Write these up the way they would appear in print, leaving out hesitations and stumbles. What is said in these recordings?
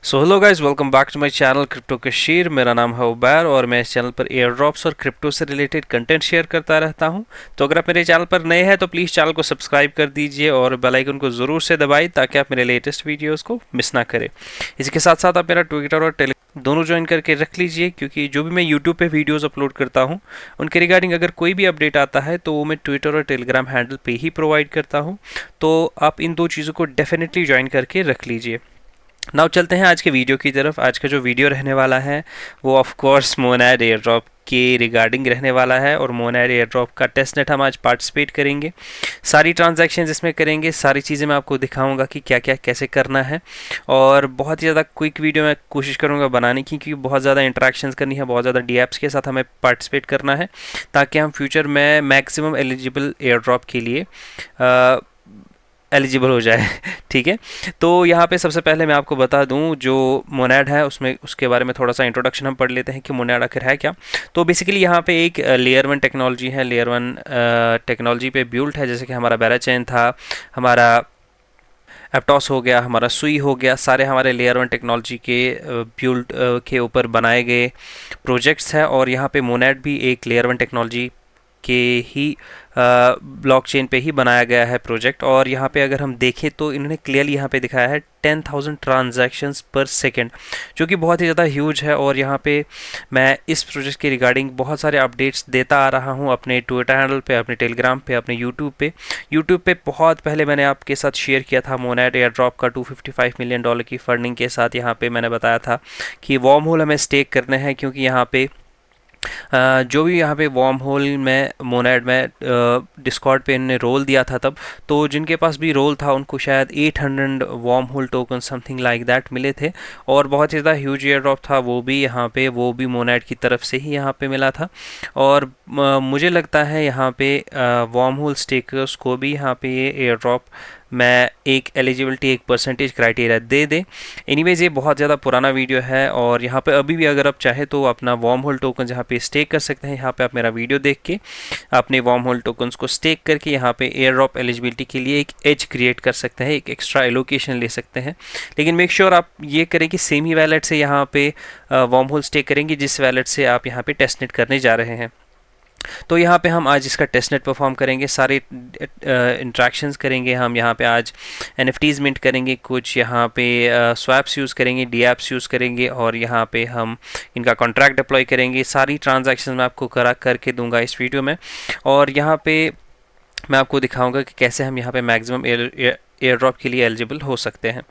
So hello guys, welcome back to my channel crypto Kashir. मेरा नाम है उबैर और मैं इस चैनल पर एयर ड्रॉप्स और क्रिप्टो से रिलेटेड कंटेंट शेयर करता रहता हूं। तो अगर आप मेरे चैनल पर नए हैं तो प्लीज़ चैनल को सब्सक्राइब कर दीजिए और बेल आइकन को ज़रूर से दबाइए ताकि आप मेरे लेटेस्ट वीडियोस को मिस ना करें। इसी के साथ साथ आप मेरा ट्विटर और टेलीग्राम दोनों ज्वाइन करके रख लीजिए, क्योंकि जो भी मैं यूट्यूब पे वीडियोस अपलोड करता हूं उनके रिगार्डिंग अगर कोई भी अपडेट आता है तो वो मैं ट्विटर और टेलीग्राम हैंडल पे ही प्रोवाइड करता हूं। तो आप इन दो चीज़ों को डेफिनेटली ज्वाइन करके रख लीजिए। नाउ चलते हैं आज के वीडियो की तरफ। आज का जो वीडियो रहने वाला है वो ऑफ कोर्स मोनेड एयर ड्रॉप के रिगार्डिंग रहने वाला है, और मोनेड एयर ड्रॉप का टेस्टनेट हम आज पार्टिसिपेट करेंगे। सारी ट्रांजैक्शंस इसमें करेंगे, सारी चीज़ें मैं आपको दिखाऊंगा कि क्या क्या कैसे करना है। और बहुत ही ज़्यादा क्विक वीडियो मैं कोशिश करूंगा बनाने की, क्योंकि बहुत ज़्यादा इंटरेक्शंस करनी है, बहुत ज़्यादा डीएप्स के साथ हमें पार्टिसिपेट करना है, ताकि हम फ्यूचर में मैक्सिमम एलिजिबल एयर ड्रॉप के लिए एलिजिबल हो जाए। ठीक है। तो यहाँ पे सबसे पहले मैं आपको बता दूँ जो मोनेड है उसमें उसके बारे में थोड़ा सा इंट्रोडक्शन हम पढ़ लेते हैं कि मोनेड आखिर है क्या। तो बेसिकली यहाँ पे एक लेयर वन टेक्नोलॉजी है, लेयर वन टेक्नोलॉजी पे बिल्ट है। जैसे कि हमारा बैराचेन था, हमारा एप्टॉस हो गया, हमारा सुई हो गया, सारे हमारे लेयर वन टेक्नोलॉजी के बिल्ट के ऊपर बनाए गए प्रोजेक्ट्स हैं। और यहाँ पे मोनेड भी एक लेयर वन टेक्नोलॉजी के ही ब्लॉकचेन पे ही बनाया गया है प्रोजेक्ट। और यहाँ पे अगर हम देखें तो इन्होंने क्लियरली यहाँ पे दिखाया है 10,000 ट्रांजैक्शंस पर सेकेंड, जो कि बहुत ही ज़्यादा ह्यूज है। और यहाँ पे मैं इस प्रोजेक्ट के रिगार्डिंग बहुत सारे अपडेट्स देता आ रहा हूँ अपने ट्विटर हैंडल पे, अपने टेलीग्राम पे, अपने यूट्यूब पे बहुत पहले मैंने आपके साथ शेयर किया था मोनेड एयर ड्रॉप का $255 मिलियन की फंडिंग के साथ। यहाँ पे मैंने बताया था कि वार्म होल हमें स्टेक करने हैं, क्योंकि यहाँ पे जो भी यहाँ पे वार्म होल में मोनेड में डिस्कॉर्ड पे इन्होंने रोल दिया था तब, तो जिनके पास भी रोल था उनको शायद 800 wormhole token something like that मिले थे। और बहुत ही ज़्यादा ह्यूज एयर ड्रॉप था वो भी, यहाँ पे वो भी मोनेड की तरफ से ही यहाँ पे मिला था। और मुझे लगता है यहाँ पे वार्म होल स्टेकर्स को भी यहाँ पे ये एयर ड्रॉप मैं एक एलिजिबिलिटी, एक परसेंटेज क्राइटेरिया दे दे। एनीवेज ये बहुत ज़्यादा पुराना वीडियो है, और यहाँ पे अभी भी अगर आप चाहें तो अपना वार्म होल टोकन यहाँ पे स्टेक कर सकते हैं। यहाँ पे आप मेरा वीडियो देख के अपने वार्म होल टोकन्स को स्टेक करके यहाँ पे एयर ड्रॉप एलिजिबिलिटी के लिए एक एज क्रिएट कर सकते हैं, एक एक्स्ट्रा एलोकेशन ले सकते हैं। लेकिन मेक श्योर आप ये करें कि सेम ही वैलेट से यहाँ पे वार्म होल स्टेक करेंगे जिस वैलेट से आप यहाँ पे टेस्टनेट करने जा रहे हैं। तो यहाँ पे हम आज इसका टेस्टनेट परफॉर्म करेंगे, सारे इंट्रैक्शंस करेंगे हम। यहाँ पे आज NFTs मिंट करेंगे, कुछ यहाँ पे स्वैप्स यूज़ करेंगे, डीएप्स यूज़ करेंगे, और यहाँ पे हम इनका कॉन्ट्रैक्ट डिप्लॉय करेंगे। सारी ट्रांजैक्शन मैं आपको करके दूंगा इस वीडियो में। और यहाँ पे मैं आपको दिखाऊंगा कि कैसे हम यहाँ पे मैक्सिमम एयर ड्रॉप के लिए एलिजिबल हो सकते हैं।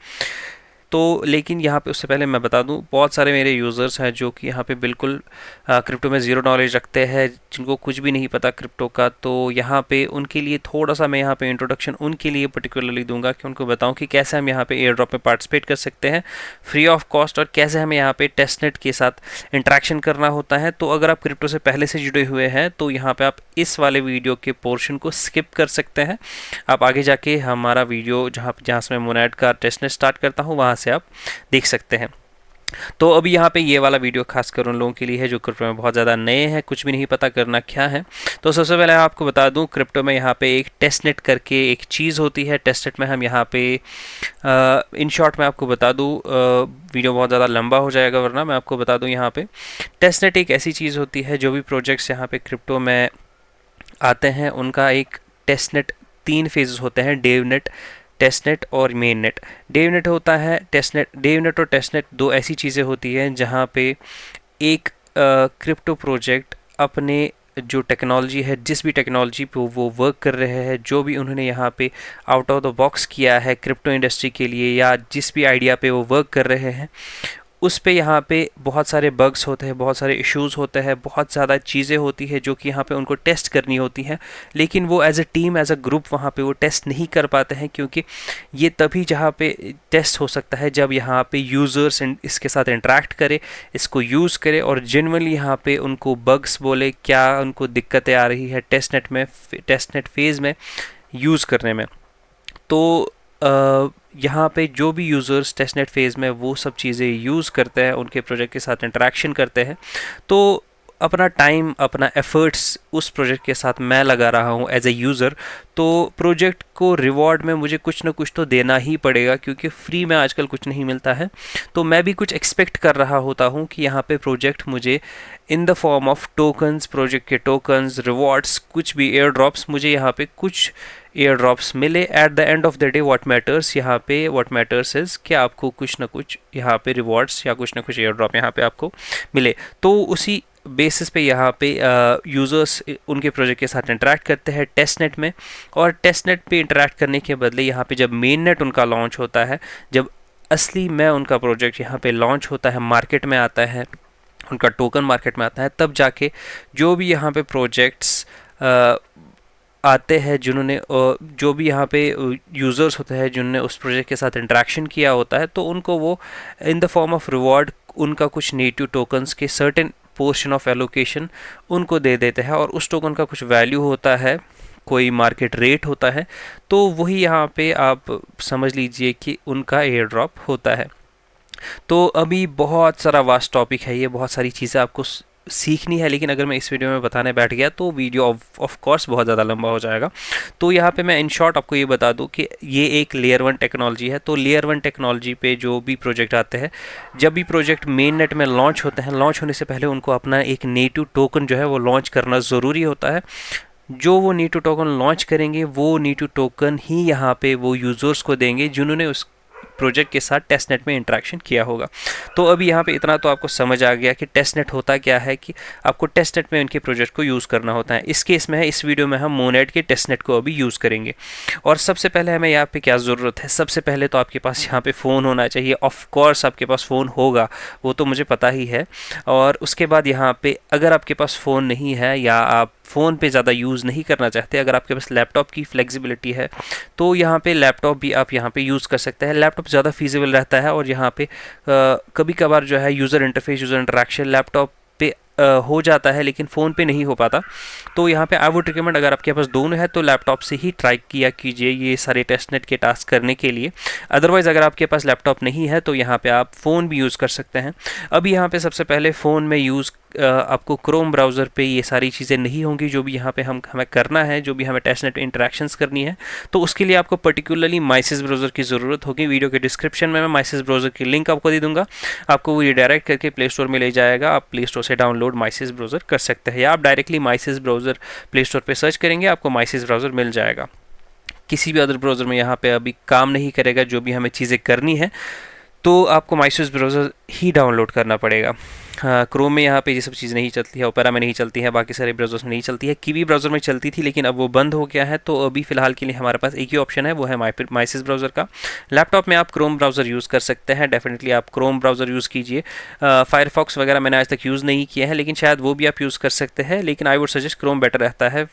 तो लेकिन यहाँ पे उससे पहले मैं बता दूँ, बहुत सारे मेरे यूज़र्स हैं जो कि यहाँ पे बिल्कुल क्रिप्टो में ज़ीरो नॉलेज रखते हैं, जिनको कुछ भी नहीं पता क्रिप्टो का। तो यहाँ पे उनके लिए थोड़ा सा मैं यहाँ पे इंट्रोडक्शन उनके लिए पर्टिकुलरली दूंगा कि उनको बताऊँ कि कैसे हम यहाँ पे एयर ड्रॉप में पार्टिसिपेट कर सकते हैं फ्री ऑफ कॉस्ट, और कैसे हमें यहाँ पे टेस्टनेट के साथ इंट्रैक्शन करना होता है। तो अगर आप क्रिप्टो से पहले से जुड़े हुए हैं तो यहाँ पे आप इस वाले वीडियो के पोर्शन को स्किप कर सकते हैं। आप आगे जाके हमारा वीडियो जहाँ से मैं मोनेड का टेस्टनेट स्टार्ट करता हूँ वहाँ से आप देख सकते हैं। तो अभी यहाँ पे ये वाला वीडियो खासकर उन लोगों के लिए है जो क्रिप्टो में बहुत ज़्यादा नए हैं, कुछ भी नहीं पता करना क्या है। तो सबसे पहले आपको बता दूं, क्रिप्टो में यहाँ पे एक टेस्टनेट करके एक चीज़ होती है। टेस्टनेट में हम यहाँ पे इन शॉर्ट मैं आपको बता दूं, वीडियो बहुत ज़्यादा लंबा हो जाएगा वरना मैं आपको बता दूं, यहाँ पे टेस्टनेट एक ऐसी चीज़ होती है, जो भी प्रोजेक्ट्स यहाँ पे क्रिप्टो में आते हैं उनका एक टेस्टनेट 3 फेजेस होते हैं, डेवनेट, टेस्टनेट और मेन नेट। डेवनेट होता है डेवनेट और टेस्टनेट दो ऐसी चीज़ें होती हैं जहाँ पे एक क्रिप्टो प्रोजेक्ट अपने जो टेक्नोलॉजी है, जिस भी टेक्नोलॉजी पे वो वर्क कर रहे हैं, जो भी उन्होंने यहाँ पे आउट ऑफ द बॉक्स किया है क्रिप्टो इंडस्ट्री के लिए, या जिस भी आइडिया पे वो वर्क कर रहे हैं, उस पे यहाँ पे बहुत सारे बग्स होते हैं, बहुत सारे इश्यूज़ होते हैं, बहुत ज़्यादा चीज़ें होती है जो कि यहाँ पे उनको टेस्ट करनी होती हैं। लेकिन वो as a team, as a group वहाँ पे वो टेस्ट नहीं कर पाते हैं, क्योंकि ये तभी जहाँ पे टेस्ट हो सकता है जब यहाँ पे यूज़र्स इसके साथ इंटरेक्ट करे, इसको यूज़ करे, और जेन्युइनली यहाँ पे उनको बग्स बोले, क्या उनको दिक्कतें आ रही है टेस्टनेट फेज़ में यूज़ करने में। तो यहाँ पे जो भी यूज़र्स टेस्टनेट फेज़ में वो सब चीज़ें यूज़ करते हैं, उनके प्रोजेक्ट के साथ इंटरेक्शन करते हैं, तो अपना टाइम, अपना एफर्ट्स उस प्रोजेक्ट के साथ मैं लगा रहा हूँ एज ए यूज़र, तो प्रोजेक्ट को रिवॉर्ड में मुझे कुछ ना कुछ तो देना ही पड़ेगा, क्योंकि फ्री में आजकल कुछ नहीं मिलता है। तो मैं भी कुछ एक्सपेक्ट कर रहा होता हूँ कि यहाँ पे प्रोजेक्ट मुझे in the form of tokens, project के टोकन्स, रिवॉर्ड्स, कुछ भी एयर ड्रॉप्स, मुझे यहाँ पे कुछ एयर ड्रॉप्स मिले। At the end of the day what matters, यहाँ पे व्हाट मैटर्स इज़ कि आपको कुछ ना कुछ यहाँ पे रिवॉर्ड्स या कुछ ना कुछ एयर ड्रॉप यहाँ पे आपको मिले। तो उसी बेसिस पे यहाँ पे यूज़र्स उनके प्रोजेक्ट के साथ इंटरेक्ट करते हैं टेस्ट नेट में, और टेस्ट नेट पे इंटरेक्ट करने के बदले यहाँ पे जब मेन नेट उनका लॉन्च होता है, जब असली में उनका प्रोजेक्ट यहाँ पे लॉन्च होता है, मार्केट में आता है, उनका टोकन मार्केट में आता है, तब जाके जो भी यहाँ पे प्रोजेक्ट्स आते हैं, जिन्होंने जो भी यहाँ पे यूज़र्स होते हैं जिन्होंने उस प्रोजेक्ट के साथ इंटरेक्शन किया होता है, तो उनको वो in the form of reward उनका कुछ नेटिव टोकन्स के सर्टेन पोर्शन ऑफ एलोकेशन उनको दे देते हैं, और उस टोकन का कुछ वैल्यू होता है, कोई मार्केट रेट होता है, तो वही यहाँ पे आप समझ लीजिए कि उनका एयर ड्रॉप होता है। तो अभी बहुत सारा वास्ट टॉपिक है ये, बहुत सारी चीज़ें आपको सीखनी है, लेकिन अगर मैं इस वीडियो में बताने बैठ गया तो वीडियो ऑफ कोर्स बहुत ज़्यादा लंबा हो जाएगा। तो यहाँ पे मैं इन शॉर्ट आपको ये बता दूँ कि ये एक लेयर 1 टेक्नोलॉजी है। तो लेयर 1 टेक्नोलॉजी पे जो भी प्रोजेक्ट आते हैं, जब भी प्रोजेक्ट मेन नेट में लॉन्च होते हैं, लॉन्च होने से पहले उनको अपना एक नेटिव टोकन जो है वो लॉन्च करना ज़रूरी होता है। जो वो नेटिव टोकन लॉन्च करेंगे, वो नेटिव टोकन ही यहाँ पे वो यूज़र्स को देंगे जिन्होंने उस प्रोजेक्ट के साथ टेस्टनेट में इंटरेक्शन किया होगा। तो अभी यहाँ पे इतना तो आपको समझ आ गया कि टेस्टनेट होता क्या है, कि आपको टेस्टनेट में उनके प्रोजेक्ट को यूज़ करना होता है। इस केस में है, इस वीडियो में हम मोनेट के टेस्टनेट को अभी यूज़ करेंगे। और सबसे पहले हमें यहाँ पे क्या ज़रूरत है, सबसे पहले तो आपके पास यहाँ पे फ़ोन होना चाहिए। ऑफ कोर्स आपके पास फ़ोन होगा, वो तो मुझे पता ही है। और उसके बाद यहाँ पे अगर आपके पास फ़ोन नहीं है, या आप फ़ोन पे ज़्यादा यूज़ नहीं करना चाहते, अगर आपके पास लैपटॉप की फ्लेक्सिबिलिटी है, तो यहाँ पे लैपटॉप भी आप यहाँ पे यूज़ कर सकते हैं। लैपटॉप ज़्यादा फीजिबल रहता है, और यहाँ पे कभी कभार जो है user interface, user interaction laptop पे हो जाता है, लेकिन फ़ोन पे नहीं हो पाता। तो यहाँ पे आई वुड रिकमेंड, अगर आपके पास दोनों है तो लैपटॉप से ही ट्राई किया कीजिए ये सारे टेस्टनेट के टास्क करने के लिए। अदरवाइज़ अगर आपके पास लैपटॉप नहीं है तो यहाँ पे आप फ़ोन भी यूज़ कर सकते हैं। अभी यहाँ पे सबसे पहले फ़ोन में यूज़ आपको क्रोम ब्राउज़र पे ये सारी चीज़ें नहीं होंगी, जो भी यहाँ पे हमें करना है, जो भी हमें टेस्टनेट इंटरेक्शंस करनी है, तो उसके लिए आपको पर्टिकुलरली माइसिस ब्राउज़र की ज़रूरत होगी। वीडियो के डिस्क्रिप्शन में मैं माइसिस ब्राउज़र की लिंक आपको दे दूँगा, आपको वो रिडायरेक्ट करके प्ले स्टोर में ले जाएगा। आप प्ले स्टोर से डाउनलोड माइसिस ब्राउज़र कर सकते हैं, या आप डायरेक्टली माइसिस ब्राउज़र प्ले स्टोर पर सर्च करेंगे, आपको माइसिस ब्राउज़र मिल जाएगा। किसी भी अदर ब्राउज़र में यहाँ पे अभी काम नहीं करेगा जो भी हमें चीज़ें करनी है, तो आपको माइसिस ब्राउज़र ही डाउनलोड करना पड़ेगा। हाँ, क्रोम में यहाँ पे ये सब चीज़ नहीं चलती है, ओपेरा में नहीं चलती है, बाकी सारे ब्राउज़र्स में नहीं चलती है। कीवी ब्राउज़र में चलती थी, लेकिन अब वो बंद हो गया है। तो अभी फ़िलहाल के लिए हमारे पास एक ही ऑप्शन है, वो है माइसिस ब्राउज़र का। लैपटॉप में आप क्रोम ब्राउज़र यूज़ कर सकते हैं, डेफिनेटली आप क्रोम ब्राउज़र यूज़ कीजिए। फायरफॉक्स वगैरह मैंने आज तक यूज़ नहीं किए हैं, लेकिन शायद वो भी आप यूज़ कर सकते हैं, लेकिन I would suggest Chrome better रहता है।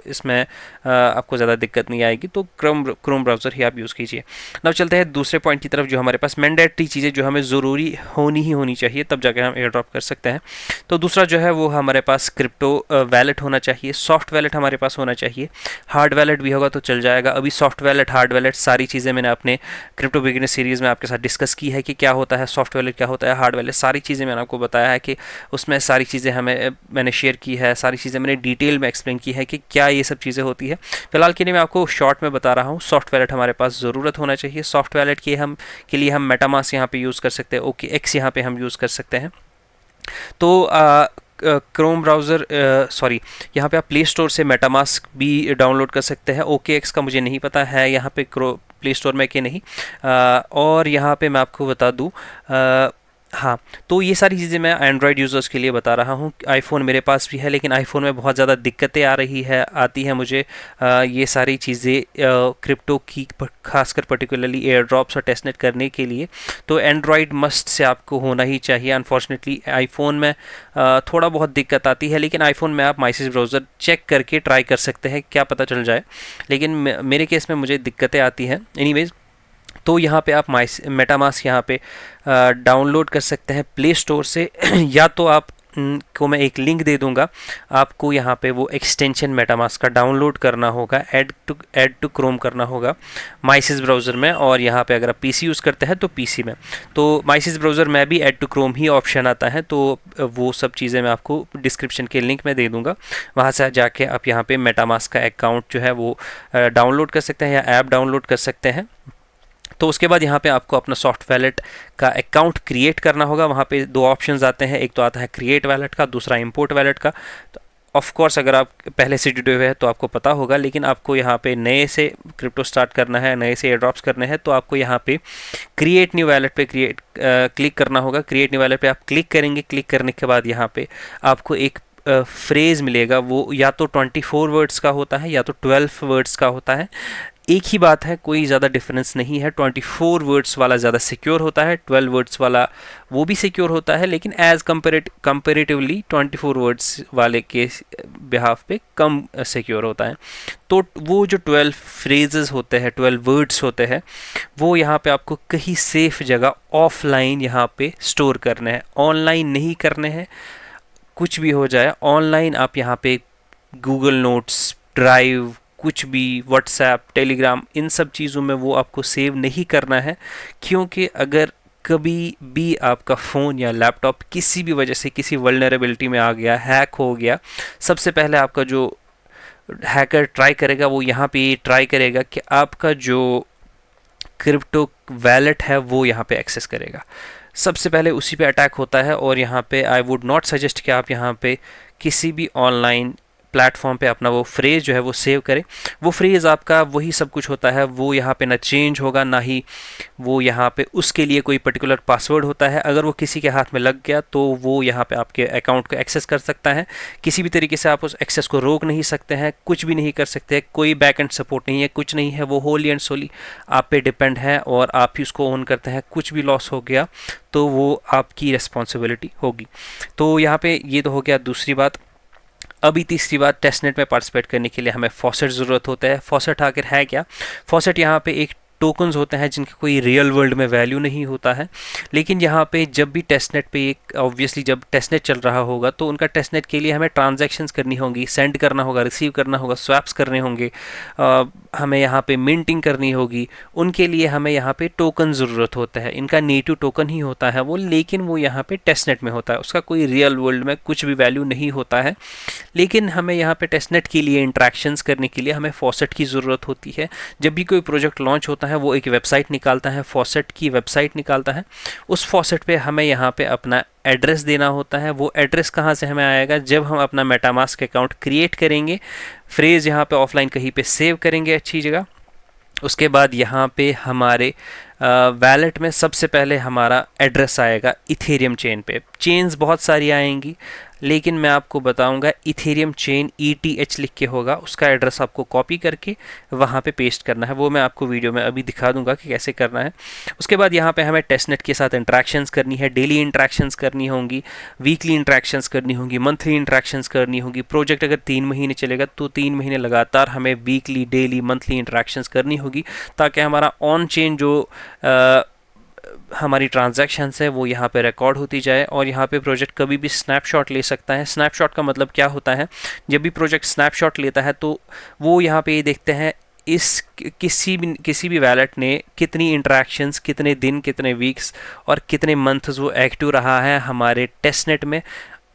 इसमें आपको ज़्यादा दिक्कत नहीं आएगी, तो क्रोम ब्राउज़र ही आप यूज़ कीजिए। अब चलते हैं दूसरे पॉइंट की तरफ, जो हमारे पास मैंडेटरी चीज़ें जो हमें ज़रूरी होनी चाहिए, तब जाकर हम एयर ड्रॉप कर सकते हैं। तो दूसरा जो है वो हमारे पास क्रिप्टो वैलेट होना चाहिए, सॉफ्ट वैलेट हमारे पास होना चाहिए। हार्ड वैलेट भी होगा तो चल जाएगा। अभी सॉफ्ट वैलेट, हार्ड वैलेट सारी चीज़ें मैंने अपने क्रिप्टो बिगिनर सीरीज़ में आपके साथ डिस्कस की है कि क्या होता है सॉफ्ट वैलेट, क्या होता है हार्ड वैलेट, सारी चीज़ें मैंने आपको बताया है कि उसमें सारी चीज़ें मैंने शेयर की है, सारी चीज़ें मैंने डिटेल में एक्सप्लेन की है कि क्या ये सब चीज़ें होती है। फिलहाल के लिए मैं आपको शॉर्ट में बता रहा हूँ, सॉफ्ट वैलेट हमारे पास ज़रूरत होना चाहिए। सॉफ्ट वैलेट के लिए हम मेटामास्क यहाँ पे यूज़ कर सकते हैं, OKX यहाँ पे हम यूज़ कर सकते हैं। तो क्रोम ब्राउज़र यहाँ पे आप प्ले स्टोर से मेटामास्क भी डाउनलोड कर सकते हैं। OKX का मुझे नहीं पता है यहाँ पे प्ले स्टोर में कि नहीं। और यहाँ पे मैं आपको बता दूँ, हाँ, तो ये सारी चीज़ें मैं एंड्रॉयड यूज़र्स के लिए बता रहा हूँ। आईफोन मेरे पास भी है, लेकिन आईफोन में बहुत ज़्यादा दिक्कतें आती हैं मुझे ये सारी चीज़ें क्रिप्टो की, खासकर पर्टिकुलरली एयर ड्रॉप्स और टेस्टनेट करने के लिए। तो एंड्रॉयड मस्ट से आपको होना ही चाहिए। अनफॉर्चुनेटली आईफोन में थोड़ा बहुत दिक्कत आती है, लेकिन आईफोन में आप माइसिस ब्राउज़र चेक करके ट्राई कर सकते हैं, क्या पता चल जाए। लेकिन मेरे केस में मुझे दिक्कतें आती हैं। एनीवेज, तो यहाँ पे आप मेटामास्क यहाँ पे डाउनलोड कर सकते हैं प्ले स्टोर से या तो आप को मैं एक लिंक दे दूंगा, आपको यहाँ पे वो एक्सटेंशन मेटामास्क का डाउनलोड करना होगा, ऐड टू क्रोम करना होगा माइसिस ब्राउज़र में, और यहाँ पे अगर आप पीसी यूज़ करते हैं तो पीसी में, तो माइसिस ब्राउज़र में भी ऐड टू क्रोम ही ऑप्शन आता है। तो वो सब चीज़ें मैं आपको डिस्क्रिप्शन के लिंक में दे दूँगा, वहाँ से जाके आप यहाँ पे मेटामास्क का अकाउंट जो है वो डाउनलोड कर सकते हैं या ऐप डाउनलोड कर सकते हैं। तो उसके बाद यहाँ पे आपको अपना सॉफ्ट वैलेट का अकाउंट क्रिएट करना होगा। वहाँ पे दो ऑप्शंस आते हैं, एक तो आता है क्रिएट वैलेट का, दूसरा इंपोर्ट वैलेट का। तो ऑफ कोर्स अगर आप पहले से जुड़े हुए हैं तो आपको पता होगा, लेकिन आपको यहाँ पे नए से क्रिप्टो स्टार्ट करना है, नए से एयर ड्रॉप्स करने हैं, तो आपको यहाँ पे क्रिएट न्यू वैलेट पे क्लिक करना होगा। क्रिएट न्यू वैलेट पे आप क्लिक करेंगे। क्लिक करने के बाद यहाँ पे आपको एक फ्रेज़ मिलेगा, वो या तो 24 वर्ड्स का होता है या तो 12 वर्ड्स का होता है। एक ही बात है, कोई ज़्यादा डिफरेंस नहीं है। 24 वर्ड्स वाला ज़्यादा सिक्योर होता है, 12 वर्ड्स वाला वो भी सिक्योर होता है, लेकिन एज़ कंपेरेटिवली 24 वर्ड्स वाले के बिहाफ पे कम सिक्योर होता है। तो वो जो 12 फ्रेजेस होते हैं, 12 वर्ड्स होते हैं, वो यहाँ पे आपको कहीं सेफ जगह ऑफलाइन यहाँ पे स्टोर करने हैं, ऑनलाइन नहीं करने हैं। कुछ भी हो जाए, ऑनलाइन आप यहाँ पे गूगल नोट्स, ड्राइव, कुछ भी, व्हाट्सएप, टेलीग्राम, इन सब चीज़ों में वो आपको सेव नहीं करना है, क्योंकि अगर कभी भी आपका फ़ोन या लैपटॉप किसी भी वजह से किसी वल्नरेबिलिटी में आ गया, हैक हो गया, सबसे पहले आपका जो हैकर ट्राई करेगा वो यहाँ पे ट्राई करेगा कि आपका जो क्रिप्टो वैलेट है वो यहाँ पे एक्सेस करेगा। सबसे पहले उसी पे अटैक होता है, और यहाँ पे आई वुड नॉट सजेस्ट कि आप यहाँ पे किसी भी ऑनलाइन प्लेटफॉर्म पे अपना वो फ्रेज़ जो है वो सेव करें। वो फ्रेज़ आपका वही सब कुछ होता है, वो यहाँ पे ना चेंज होगा, ना ही वो यहाँ पे उसके लिए कोई पर्टिकुलर पासवर्ड होता है। अगर वो किसी के हाथ में लग गया तो वो यहाँ पे आपके अकाउंट को एक्सेस कर सकता है। किसी भी तरीके से आप उस एक्सेस को रोक नहीं सकते हैं, कुछ भी नहीं कर सकते, कोई बैक एंड सपोर्ट नहीं है, कुछ नहीं है। वो होली एंड सोली आप पे डिपेंड है, और आप ही उसको ओन करते हैं। कुछ भी लॉस हो गया तो वो आपकी रिस्पॉन्सिबिलिटी होगी। तो यहाँ पे ये तो हो गया दूसरी बात। अभी तीसरी बात, टेस्टनेट में पार्टिसिपेट करने के लिए हमें फॉसेट ज़रूरत होता है। फॉसेट आखिर है क्या? फॉसेट यहाँ पे एक टोकन्स होते हैं जिनका कोई रियल वर्ल्ड में वैल्यू नहीं होता है, लेकिन यहाँ पे जब भी टेस्टनेट पे एक ऑब्वियसली जब टेस्टनेट चल रहा होगा तो उनका टेस्टनेट के लिए हमें ट्रांजैक्शंस करनी होंगी, सेंड करना होगा, रिसीव करना होगा, स्वैप्स करने होंगे, हमें यहाँ पे मिंटिंग करनी होगी। उनके लिए हमें यहाँ पे टोकन ज़रूरत होता है। इनका नेटिव टोकन ही होता है वो, लेकिन वो यहाँ पे टेस्टनेट में होता है, उसका कोई रियल वर्ल्ड में कुछ भी वैल्यू नहीं होता है। लेकिन हमें यहाँ पे टेस्टनेट के लिए इंट्रैक्शंस करने के लिए हमें फॉसेट की ज़रूरत होती है। जब भी कोई प्रोजेक्ट लॉन्च होता है वो एक वेबसाइट निकालता है, फॉसेट की वेबसाइट निकालता है। उस फॉसेट पे हमें यहाँ पे अपना एड्रेस देना होता है। वो एड्रेस कहाँ से हमें आएगा? जब हम अपना मेटामास्क अकाउंट क्रिएट करेंगे, फ्रेज़ यहाँ पे ऑफलाइन कहीं पे सेव करेंगे अच्छी जगह, उसके बाद यहाँ पे हमारे वैलेट में सबसे पहले हमारा एड्रेस आएगा इथेरियम चेन पे। चेन्स बहुत सारी आएंगी, लेकिन मैं आपको बताऊंगा इथेरियम चेन ETH लिख के होगा, उसका एड्रेस आपको कॉपी करके वहाँ पे पेस्ट करना है। वो मैं आपको वीडियो में अभी दिखा दूंगा कि कैसे करना है। उसके बाद यहाँ पे हमें टेस्टनेट के साथ इंट्रैक्शंस करनी है, डेली इंट्रैक्शंस करनी होंगी, वीकली इंट्रैक्शंस करनी होंगी, मंथली इंट्रैक्शंस करनी होगी। प्रोजेक्ट अगर 3 महीने चलेगा तो 3 महीने लगातार हमें वीकली, डेली, मंथली इंट्रैक्शंस करनी होगी, ताकि हमारा ऑन चेन जो हमारी ट्रांजैक्शंस है वो यहाँ पे रिकॉर्ड होती जाए। और यहाँ पे प्रोजेक्ट कभी भी स्नैपशॉट ले सकता है। स्नैपशॉट का मतलब क्या होता है? जब भी प्रोजेक्ट स्नैपशॉट लेता है तो वो यहाँ पे ये देखते हैं इस किसी भी वैलेट ने कितनी इंट्रैक्शंस, कितने दिन, कितने वीक्स और कितने मंथ्स वो एक्टिव रहा है हमारे टेस्टनेट में,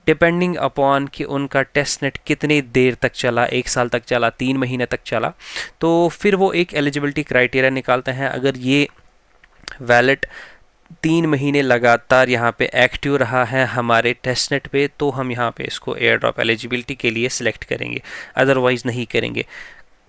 डिपेंडिंग अपॉन कि उनका टेस्टनेट कितनी देर तक चला, 1 साल तक चला, 3 महीने तक चला। तो फिर वो एक एलिजिबिलिटी क्राइटेरिया निकालते हैं। अगर ये वैलेट 3 महीने लगातार यहाँ पे एक्टिव रहा है हमारे टेस्टनेट पे, तो हम यहाँ पे इसको एयर ड्रॉप एलिजिबिलिटी के लिए सिलेक्ट करेंगे, अदरवाइज़ नहीं करेंगे।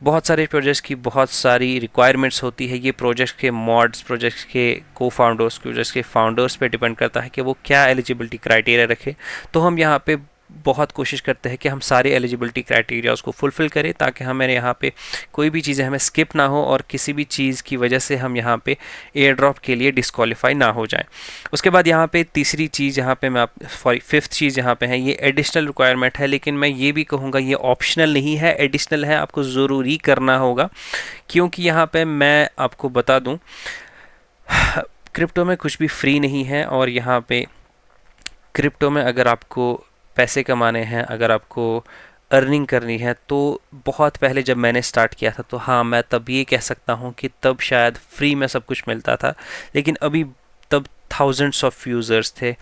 बहुत सारे प्रोजेक्ट्स की बहुत सारी रिक्वायरमेंट्स होती है। ये प्रोजेक्ट के मॉड्स, प्रोजेक्ट्स के को फाउंडर्स, प्रोजेक्ट्स के फाउंडर्स पे डिपेंड करता है कि वो क्या एलिजिबिलिटी क्राइटेरिया रखे। तो हम यहाँ पे बहुत कोशिश करते हैं कि हम सारे एलिजिबिलिटी क्राइटेरिया उसको फुलफ़िल करें, ताकि हमें यहाँ पे कोई भी चीज़ें हमें स्किप ना हो और किसी भी चीज़ की वजह से हम यहाँ पे एयर ड्रॉप के लिए डिस्क्वालीफाई ना हो जाए। उसके बाद यहाँ पे तीसरी चीज़ यहाँ पे मैं फिफ्थ चीज़ यहाँ पे है, ये एडिशनल रिक्वायरमेंट है, लेकिन मैं ये भी कहूँगा ये ऑप्शनल नहीं है, एडिशनल है, आपको ज़रूरी करना होगा। क्योंकि यहाँ पर मैं आपको बता दूँ, क्रिप्टो में कुछ भी फ्री नहीं है, और यहाँ पे क्रिप्टो में अगर आपको पैसे कमाने हैं, अगर आपको अर्निंग करनी है, तो बहुत पहले जब मैंने स्टार्ट किया था तो हाँ, मैं तब ये कह सकता हूँ कि तब शायद फ्री में सब कुछ मिलता था। लेकिन अभी तब थाउजेंड्स ऑफ यूज़र्स थे,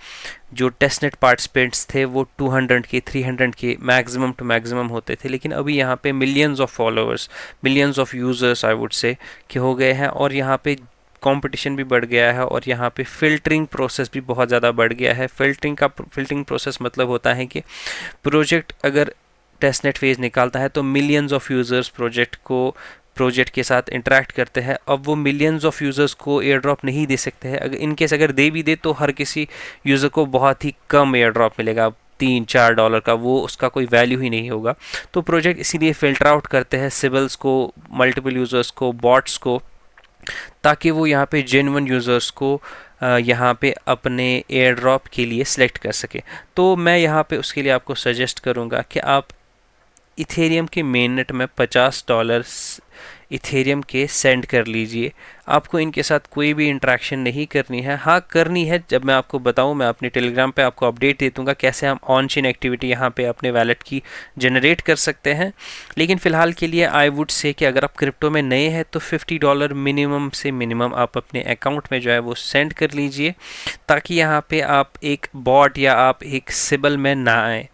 जो टेस्टनेट पार्टिसिपेंट्स थे वो 200 के 300 के मैक्सिमम टू मैक्सिमम होते थे। लेकिन अभी यहाँ पे millions of followers, millions of users I would say कि हो गए हैं, और यहाँ पे कंपटीशन भी बढ़ गया है, और यहाँ पे फ़िल्टरिंग प्रोसेस भी बहुत ज़्यादा बढ़ गया है। फ़िल्टरिंग प्रोसेस मतलब होता है कि प्रोजेक्ट अगर टेस्टनेट फेज़ निकालता है तो मिलियंस ऑफ यूज़र्स प्रोजेक्ट के साथ इंटरेक्ट करते हैं। अब वो मिलियंस ऑफ यूज़र्स को एयर ड्रॉप नहीं दे सकते हैं, अगर इनकेस अगर दे भी दे तो हर किसी यूज़र को बहुत ही कम एयर ड्रॉप मिलेगा, $3-4 का, वो उसका कोई वैल्यू ही नहीं होगा। तो प्रोजेक्ट इसीलिए फ़िल्टर आउट करते हैं सिबल्स को, मल्टीपल यूज़र्स को, बॉट्स को, ताकि वो यहाँ पे जेन्युइन यूज़र्स को यहाँ पे अपने एयर ड्रॉप के लिए सिलेक्ट कर सके। तो मैं यहाँ पे उसके लिए आपको सजेस्ट करूँगा कि आप इथेरियम के मेननेट में $50 इथेरियम के सेंड कर लीजिए। आपको इनके साथ कोई भी इंटरेक्शन नहीं करनी है। हाँ, करनी है जब मैं आपको बताऊँ, मैं अपने टेलीग्राम पे आपको अपडेट दे दूँगा कैसे हम ऑन चेन एक्टिविटी यहाँ पे अपने वैलेट की जनरेट कर सकते हैं। लेकिन फ़िलहाल के लिए आई वुड से कि अगर आप क्रिप्टो में नए हैं तो $50 मिनिमम से मिनिमम आप अपने अकाउंट में जो है वो सेंड कर लीजिए, ताकि यहाँ पे आप एक बॉट या आप एक सिबल में ना आए।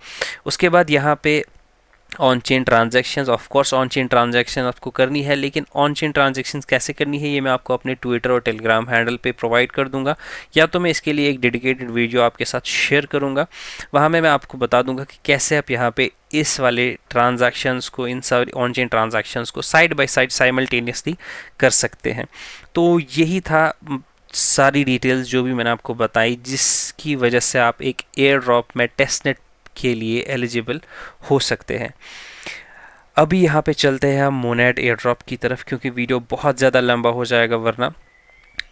उसके बाद यहाँ पे on chain transactions, of course on chain transaction आपको करनी है, लेकिन ऑन चेन ट्रांजैक्शंस कैसे करनी है ये मैं आपको अपने ट्विटर और टेलीग्राम हैंडल पे प्रोवाइड कर दूंगा, या तो मैं इसके लिए एक डेडिकेटेड वीडियो आपके साथ शेयर करूंगा। वहाँ में मैं आपको बता दूंगा कि कैसे आप यहाँ पे इस वाले ट्रांजैक्शंस को, इन सारी ऑन चेन ट्रांजैक्शंस को साइड बाय साइड साइमल्टेनियसली कर सकते हैं। तो यही था सारी डिटेल्स जो भी मैंने आपको बताई, जिसकी वजह से आप एक एयर ड्रॉप में टेस्टनेट के लिए एलिजिबल हो सकते हैं। अभी यहाँ पे चलते हैं हम मोनेड एयर ड्रॉप की तरफ, क्योंकि वीडियो बहुत ज़्यादा लंबा हो जाएगा वरना।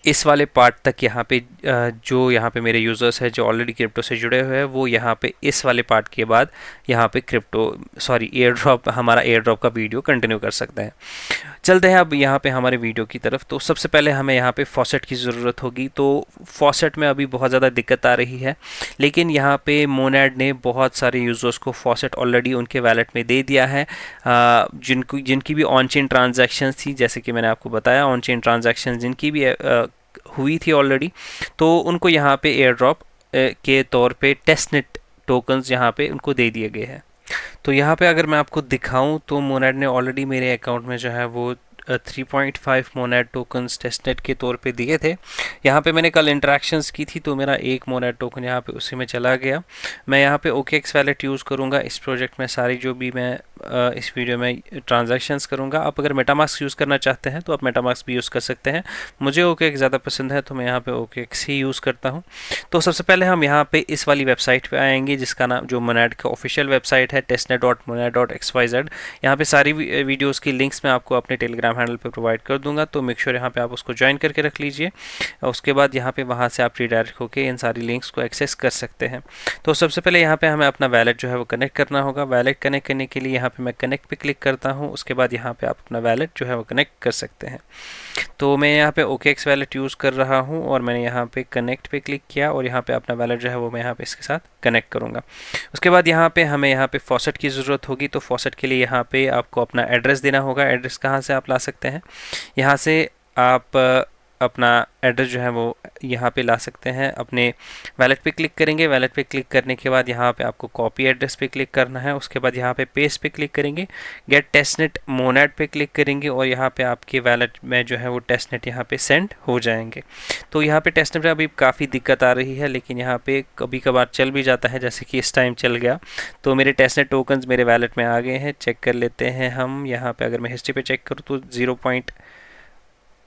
इस वाले पार्ट तक यहाँ पे जो यहाँ पे मेरे यूज़र्स हैं जो ऑलरेडी क्रिप्टो से जुड़े हुए हैं, वो यहाँ पे इस वाले पार्ट के बाद यहाँ पे एयर ड्रॉप, हमारा एयर ड्रॉप का वीडियो कंटिन्यू कर सकते हैं। चलते हैं अब यहाँ पे हमारे वीडियो की तरफ। तो सबसे पहले हमें यहाँ पे फॉसेट की ज़रूरत होगी। तो फॉसेट में अभी बहुत ज़्यादा दिक्कत आ रही है, लेकिन यहाँ पे मोनेड ने बहुत सारे यूज़र्स को फॉसेट ऑलरेडी उनके वैलेट में दे दिया है, जिनकी भी ऑन चेन ट्रांजैक्शन थी, जैसे कि मैंने आपको बताया ऑन चेन ट्रांजैक्शन जिनकी भी हुई थी ऑलरेडी, तो उनको यहाँ पे एयर ड्रॉप के तौर पे टेस्टनेट टोकन्स यहाँ पे उनको दे दिए गए हैं। तो यहाँ पे अगर मैं आपको दिखाऊं तो मोनेड ने ऑलरेडी मेरे अकाउंट में जो है वो 3.5 मोनेड टोकन्स टेस्टनेट के तौर पे दिए थे। यहाँ पे मैंने कल इंटरेक्शंस की थी तो मेरा एक मोनेड टोकन यहाँ पे उसी में चला गया। मैं यहाँ पे OKX वैलेट यूज़ करूँगा इस प्रोजेक्ट में, सारी जो भी मैं इस वीडियो में ट्रांजैक्शंस करूँगा। आप अगर मेटामास्क यूज़ करना चाहते हैं तो आप मेटामास्क भी यूज़ कर सकते हैं। मुझे OKX ज़्यादा पसंद है तो मैं यहाँ पे OKX ही यूज़ करता हूँ। तो सबसे पहले हम यहाँ पे इस वाली वेबसाइट पे आएंगे, जिसका नाम, जो मोनेड का ऑफिशियल वेबसाइट है, testnet.monad.xyz। यहाँ पे सारी वीडियोज़ की लिंक्स मैं आपको अपने टेलीग्राम हैंडल पे प्रोवाइड कर दूंगा, तो मेक श्योर यहाँ पे आप उसको ज्वाइन करके रख लीजिए। उसके बाद यहाँ पे वहाँ से आप रीडायरेक्ट होकर इन सारी लिंक्स को एक्सेस कर सकते हैं। तो सबसे पहले यहाँ पे हमें अपना वैलेट जो है वो कनेक्ट करना होगा। वैलेट कनेक्ट करने के लिए यहाँ पे मैं कनेक्ट पे क्लिक करता हूँ। उसके बाद यहाँ पे आप अपना वैलेट जो है वो कनेक्ट कर सकते हैं। तो मैं यहाँ पे OKX वैलेट यूज़ कर रहा हूँ और मैंने यहाँ पे कनेक्ट पे क्लिक किया और यहाँ पे अपना वैलेट जो है वो मैं यहाँ पे इसके साथ कनेक्ट करूँगा। उसके बाद यहाँ पे हमें यहाँ पे फॉसेट की ज़रूरत होगी। तो फॉसेट के लिए यहाँ पे आपको अपना एड्रेस देना होगा। एड्रेस कहाँ से आप ला सकते हैं, यहाँ से आप अपना एड्रेस जो है वो यहाँ पे ला सकते हैं। अपने वैलेट पे क्लिक करेंगे। वैलेट पे क्लिक करने के बाद यहाँ पे आपको कॉपी एड्रेस पे क्लिक करना है। उसके बाद यहाँ पे पेस्ट पे क्लिक करेंगे, गेट टेस्टनेट मोनेड पे क्लिक करेंगे और यहाँ पे आपके वैलेट में जो है वो टेस्टनेट यहाँ पे सेंड हो जाएंगे। तो यहाँ पे टेस्टनेट में अभी काफ़ी दिक्कत आ रही है, लेकिन यहाँ पे कभी कभार चल भी जाता है, जैसे कि इस टाइम चल गया। तो मेरे टेस्टनेट टोकन्स मेरे वैलेट में आ गए हैं। चेक कर लेते हैं हम। यहाँ पर अगर मैं हिस्ट्री पे चेक करूँ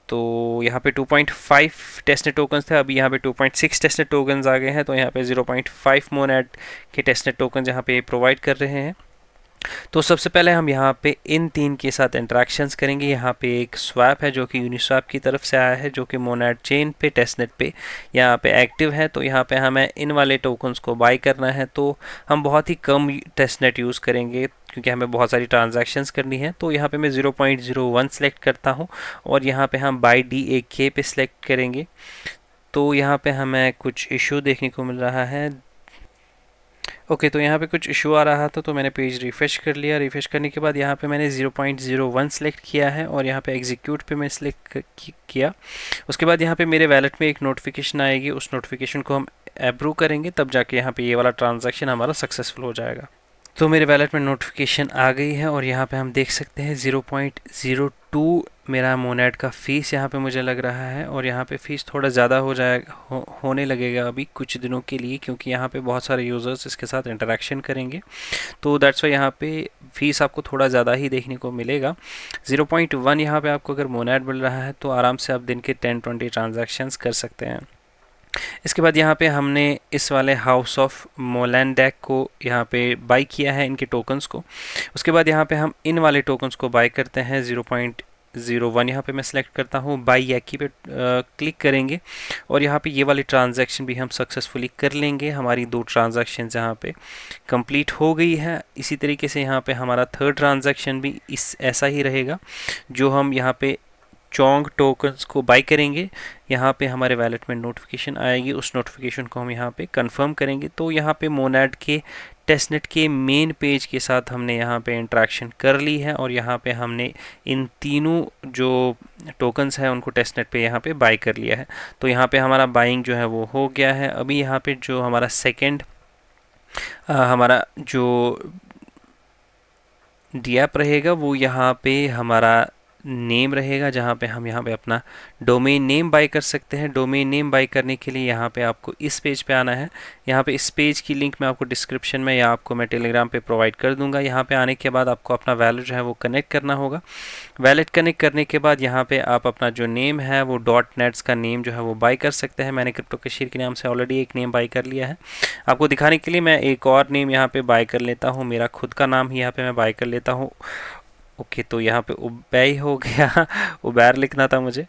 तो यहाँ पे 2.5 टेस्टनेट टोकन्स थे, अभी यहाँ पे 2.6 टेस्टनेट टोकन्स आ गए हैं। तो यहाँ पे 0.5 मोनेड के टेस्टनेट टोकन्स यहाँ पे प्रोवाइड कर रहे हैं। तो सबसे पहले हम यहाँ पे इन तीन के साथ इंटरेक्शंस करेंगे। यहाँ पे एक स्वैप है जो कि यूनिस्वैप की तरफ से आया है, जो कि मोनेड चेन पे टेस्टनेट पे यहाँ पे एक्टिव है। तो यहाँ पे हमें इन वाले टोकन्स को बाय करना है। तो हम बहुत ही कम टेस्टनेट यूज़ करेंगे क्योंकि हमें बहुत सारी ट्रांजैक्शंस करनी है। तो यहाँ पे मैं 0.01 सेलेक्ट करता हूँ और यहाँ पे हम बाय DAK पे सिलेक्ट करेंगे। तो यहाँ पे हमें कुछ इशू देखने को मिल रहा है। ओके, तो यहाँ पे कुछ इशू आ रहा था तो मैंने पेज रिफ़्रेश कर लिया। रिफ़्रेश करने के बाद यहाँ पे मैंने 0.01 सेलेक्ट किया है और यहाँ पे एग्जीक्यूट पे मैं सिलेक्ट किया। उसके बाद यहाँ पे मेरे वैलेट में एक नोटिफिकेशन आएगी, उस नोटिफिकेशन को हम अप्रूव करेंगे, तब जाके यहाँ पे ये वाला ट्रांजैक्शन हमारा सक्सेसफुल हो जाएगा। तो मेरे वैलेट में नोटिफिकेशन आ गई है और यहाँ पे हम देख सकते हैं 0.02 मेरा मोनेट का फ़ीस यहाँ पे मुझे लग रहा है। और यहाँ पे फ़ीस थोड़ा ज़्यादा हो जाएगा, होने लगेगा अभी कुछ दिनों के लिए, क्योंकि यहाँ पे बहुत सारे यूज़र्स इसके साथ इंटरेक्शन करेंगे। तो दैट्स वाई यहाँ पे फ़ीस आपको थोड़ा ज़्यादा ही देखने को मिलेगा। 0.1 यहाँ पे आपको अगर मोनेट मिल रहा है तो आराम से आप दिन के 10-20 ट्रांजैक्शंस कर सकते हैं। इसके बाद यहाँ पे हमने इस वाले हाउस ऑफ मोलैंडेक को यहाँ पे बाई किया है, इनके टोकन्स को। उसके बाद यहाँ पे हम इन वाले टोकन्स को बाई करते हैं। 0.01 यहाँ पे मैं सेलेक्ट करता हूँ, बाई याकी पे क्लिक करेंगे और यहाँ पे ये वाली ट्रांजैक्शन भी हम सक्सेसफुली कर लेंगे। हमारी 2 ट्रांजैक्शन यहाँ पे कंप्लीट हो गई है। इसी तरीके से यहाँ पे हमारा थर्ड ट्रांजैक्शन भी ऐसा ही रहेगा, जो हम यहाँ पे चोंग टोकन्स को बाई करेंगे। यहाँ पे हमारे वैलेट में नोटिफिकेशन आएगी, उस नोटिफिकेशन को हम यहाँ पे कंफर्म करेंगे। तो यहाँ पे मोनेट के टेस्टनेट के मेन पेज के साथ हमने यहाँ पे इंटरेक्शन कर ली है और यहाँ पे हमने इन तीनों जो टोकन्स हैं उनको टेस्टनेट पे यहाँ पे बाई कर लिया है। तो यहाँ पे हमारा बाइंग जो है वो हो गया है। अभी यहाँ पे जो हमारा सेकेंड हमारा जो डीएप रहेगा वो यहाँ पे हमारा नेम रहेगा, जहाँ पे हम यहाँ पे अपना डोमेन नेम बाय कर सकते हैं। डोमेन नेम बाय करने के लिए यहाँ पे आपको इस पेज पे आना है। यहाँ पे इस पेज की लिंक मैं आपको डिस्क्रिप्शन में या आपको मैं टेलीग्राम पे प्रोवाइड कर दूंगा। यहाँ पे आने के बाद आपको अपना वैलेट जो है वो कनेक्ट करना होगा। वैलेट कनेक्ट करने के बाद यहाँ पे आप अपना जो नेम है वो .nets का नेम जो है वो बाय कर सकते हैं। मैंने क्रिप्टो कशीर के नाम से ऑलरेडी एक नेम बाय कर लिया है। आपको दिखाने के लिए मैं एक और नेम यहाँ पे बाय कर लेता हूँ, मेरा खुद का नाम ही यहाँ पे मैं बाय कर लेता हूँ। ओके, तो यहाँ पे उबैर हो गया उबैर लिखना था मुझे,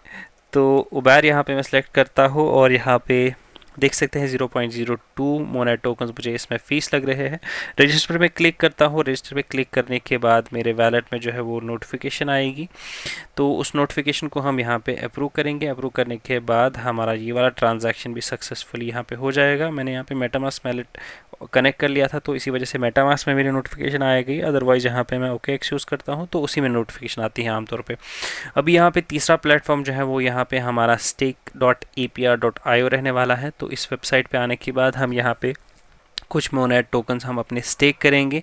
तो उबैर यहाँ पे मैं सिलेक्ट करता हूँ और यहाँ पे देख सकते हैं 0.02 मोनेट टोकन्स मुझे इसमें फ़ीस लग रहे हैं। रजिस्टर पे क्लिक करता हूँ। रजिस्टर पे क्लिक करने के बाद मेरे वैलेट में जो है वो नोटिफिकेशन आएगी, तो उस नोटिफिकेशन को हम यहाँ पे अप्रूव करेंगे। अप्रूव करने के बाद हमारा ये वाला ट्रांजैक्शन भी सक्सेसफुली यहाँ पे हो जाएगा। मैंने यहाँ पे मेटामास्क वैलेट कनेक्ट कर लिया था तो इसी वजह से मेटामास्क में मेरी नोटिफिकेशन आ गई। अदरवाइज़ यहाँ पे मैं OKX यूज़ करता हूँ तो उसी में नोटिफिकेशन आती है आमतौर पे। अभी यहाँ पे तीसरा प्लेटफॉर्म जो है वो यहाँ पे हमारा stake.apr.io रहने वाला है। तो इस वेबसाइट पे आने के बाद हम यहाँ पे कुछ मोनेट टोकन्स हम अपने स्टेक करेंगे,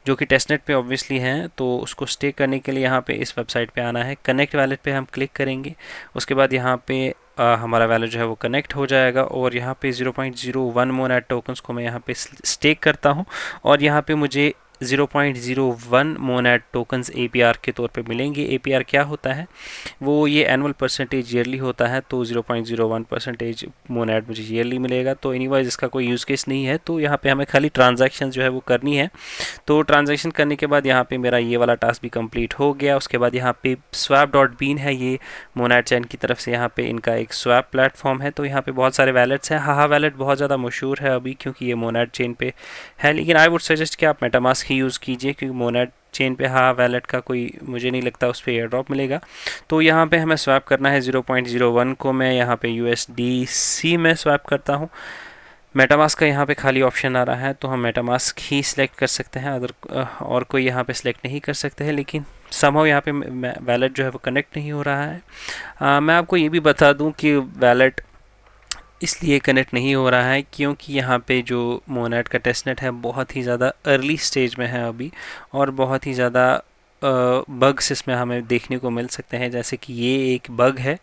जो कि टेस्टनेट पे ऑब्वियसली हैं। तो उसको स्टेक करने के लिए यहाँ पे इस वेबसाइट पे आना है। कनेक्ट वैलेट पे हम क्लिक करेंगे। उसके बाद यहाँ पे हमारा वैलेट जो है वो कनेक्ट हो जाएगा और यहाँ पे 0.01 मोनेट टोकन्स को मैं यहाँ पे स्टेक करता हूँ और यहाँ पे मुझे 0.01 मोनेट टोकन्स APR के तौर पे मिलेंगे। APR क्या होता है, वो ये एनुअल परसेंटेज ईयरली होता है। तो 0.01% मोनेट मुझे ईयरली मिलेगा। तो एनीवाइज इसका कोई यूज़ केस नहीं है। तो यहाँ पे हमें खाली ट्रांजैक्शन जो है वो करनी है। तो ट्रांजैक्शन करने के बाद यहाँ पे मेरा ये वाला टास्क भी कंप्लीट हो गया। उसके बाद यहाँ पे swap.bean है, ये मोनेट चैन की तरफ से यहाँ पे इनका एक स्वैप प्लेटफॉर्म है। तो यहाँ पे बहुत सारे वैलेट्स हैं। हाहा वैलेट बहुत ज़्यादा मशहूर है अभी, क्योंकि ये मोनेट चेन पे है, लेकिन आई वुड सजेस्ट कि आप मेटामास्क ही यूज़ कीजिए, क्योंकि मोनेट चेन पे हाहा वैलेट का कोई मुझे नहीं लगता उस पर एयर ड्रॉप मिलेगा। तो यहाँ पे हमें स्वैप करना है 0.01 को मैं यहाँ पे USDC में स्वैप करता हूँ। मेटामास्क का यहाँ पे खाली ऑप्शन आ रहा है तो हम मेटामास्क ही सिलेक्ट कर सकते हैं, अदर और कोई यहाँ पे सिलेक्ट नहीं कर सकते हैं। लेकिन समहाउ यहाँ पे वैलेट जो है वो कनेक्ट नहीं हो रहा है। मैं आपको ये भी बता दूँ कि वैलेट इसलिए कनेक्ट नहीं हो रहा है क्योंकि यहाँ पे जो मोनेट का टेस्टनेट है बहुत ही ज़्यादा अर्ली स्टेज में है अभी, और बहुत ही ज़्यादा बग्स इसमें हमें देखने को मिल सकते हैं। जैसे कि ये एक बग है,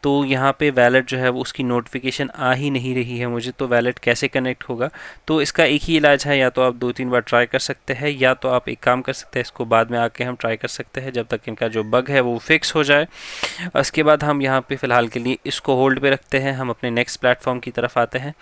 तो यहाँ पे वैलेट जो है वो उसकी नोटिफिकेशन आ ही नहीं रही है मुझे, तो वैलेट कैसे कनेक्ट होगा। तो इसका एक ही इलाज है, या तो आप 2-3 बार ट्राई कर सकते हैं, या तो आप एक काम कर सकते हैं, इसको बाद में आके हम ट्राई कर सकते हैं जब तक इनका जो बग है वो फिक्स हो जाए। उसके बाद हम यहाँ पे फ़िलहाल के लिए इसको होल्ड पे रखते हैं, हम अपने नेक्स्ट प्लेटफॉर्म की तरफ आते हैं।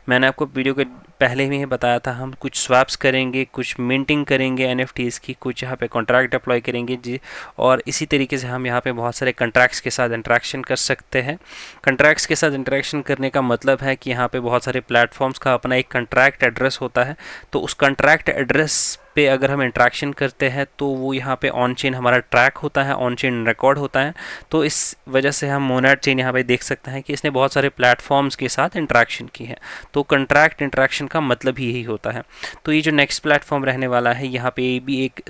मैंने आपको वीडियो के पहले में ही बताया था, हम कुछ स्वैप्स करेंगे, कुछ मिंटिंग करेंगे NFTs की, कुछ यहाँ पे कॉन्ट्रैक्ट अप्लाई करेंगे जी, और इसी तरीके से हम यहाँ पे बहुत सारे कॉन्ट्रैक्ट्स के साथ इंटरेक्शन कर सकते सकते हैं। कंट्रैक्ट्स के साथ इंटरेक्शन करने का मतलब है कि यहाँ पे बहुत सारे प्लेटफॉर्म्स का अपना एक कंट्रैक्ट एड्रेस होता है, तो उस कंट्रैक्ट एड्रेस पे अगर हम इंट्रैक्शन करते हैं तो वो यहाँ पे ऑन चेन हमारा ट्रैक होता है, ऑन चेन रिकॉर्ड होता है। तो इस वजह से हम मोनेड चेन यहाँ पे देख सकते हैं कि इसने बहुत सारे प्लेटफॉर्म्स के साथ इंट्रैक्शन की है। तो कंट्रैक्ट इंट्रैक्शन का मतलब ही यही होता है। तो ये जो नेक्स्ट प्लेटफॉर्म रहने वाला है, यहाँ पे भी एक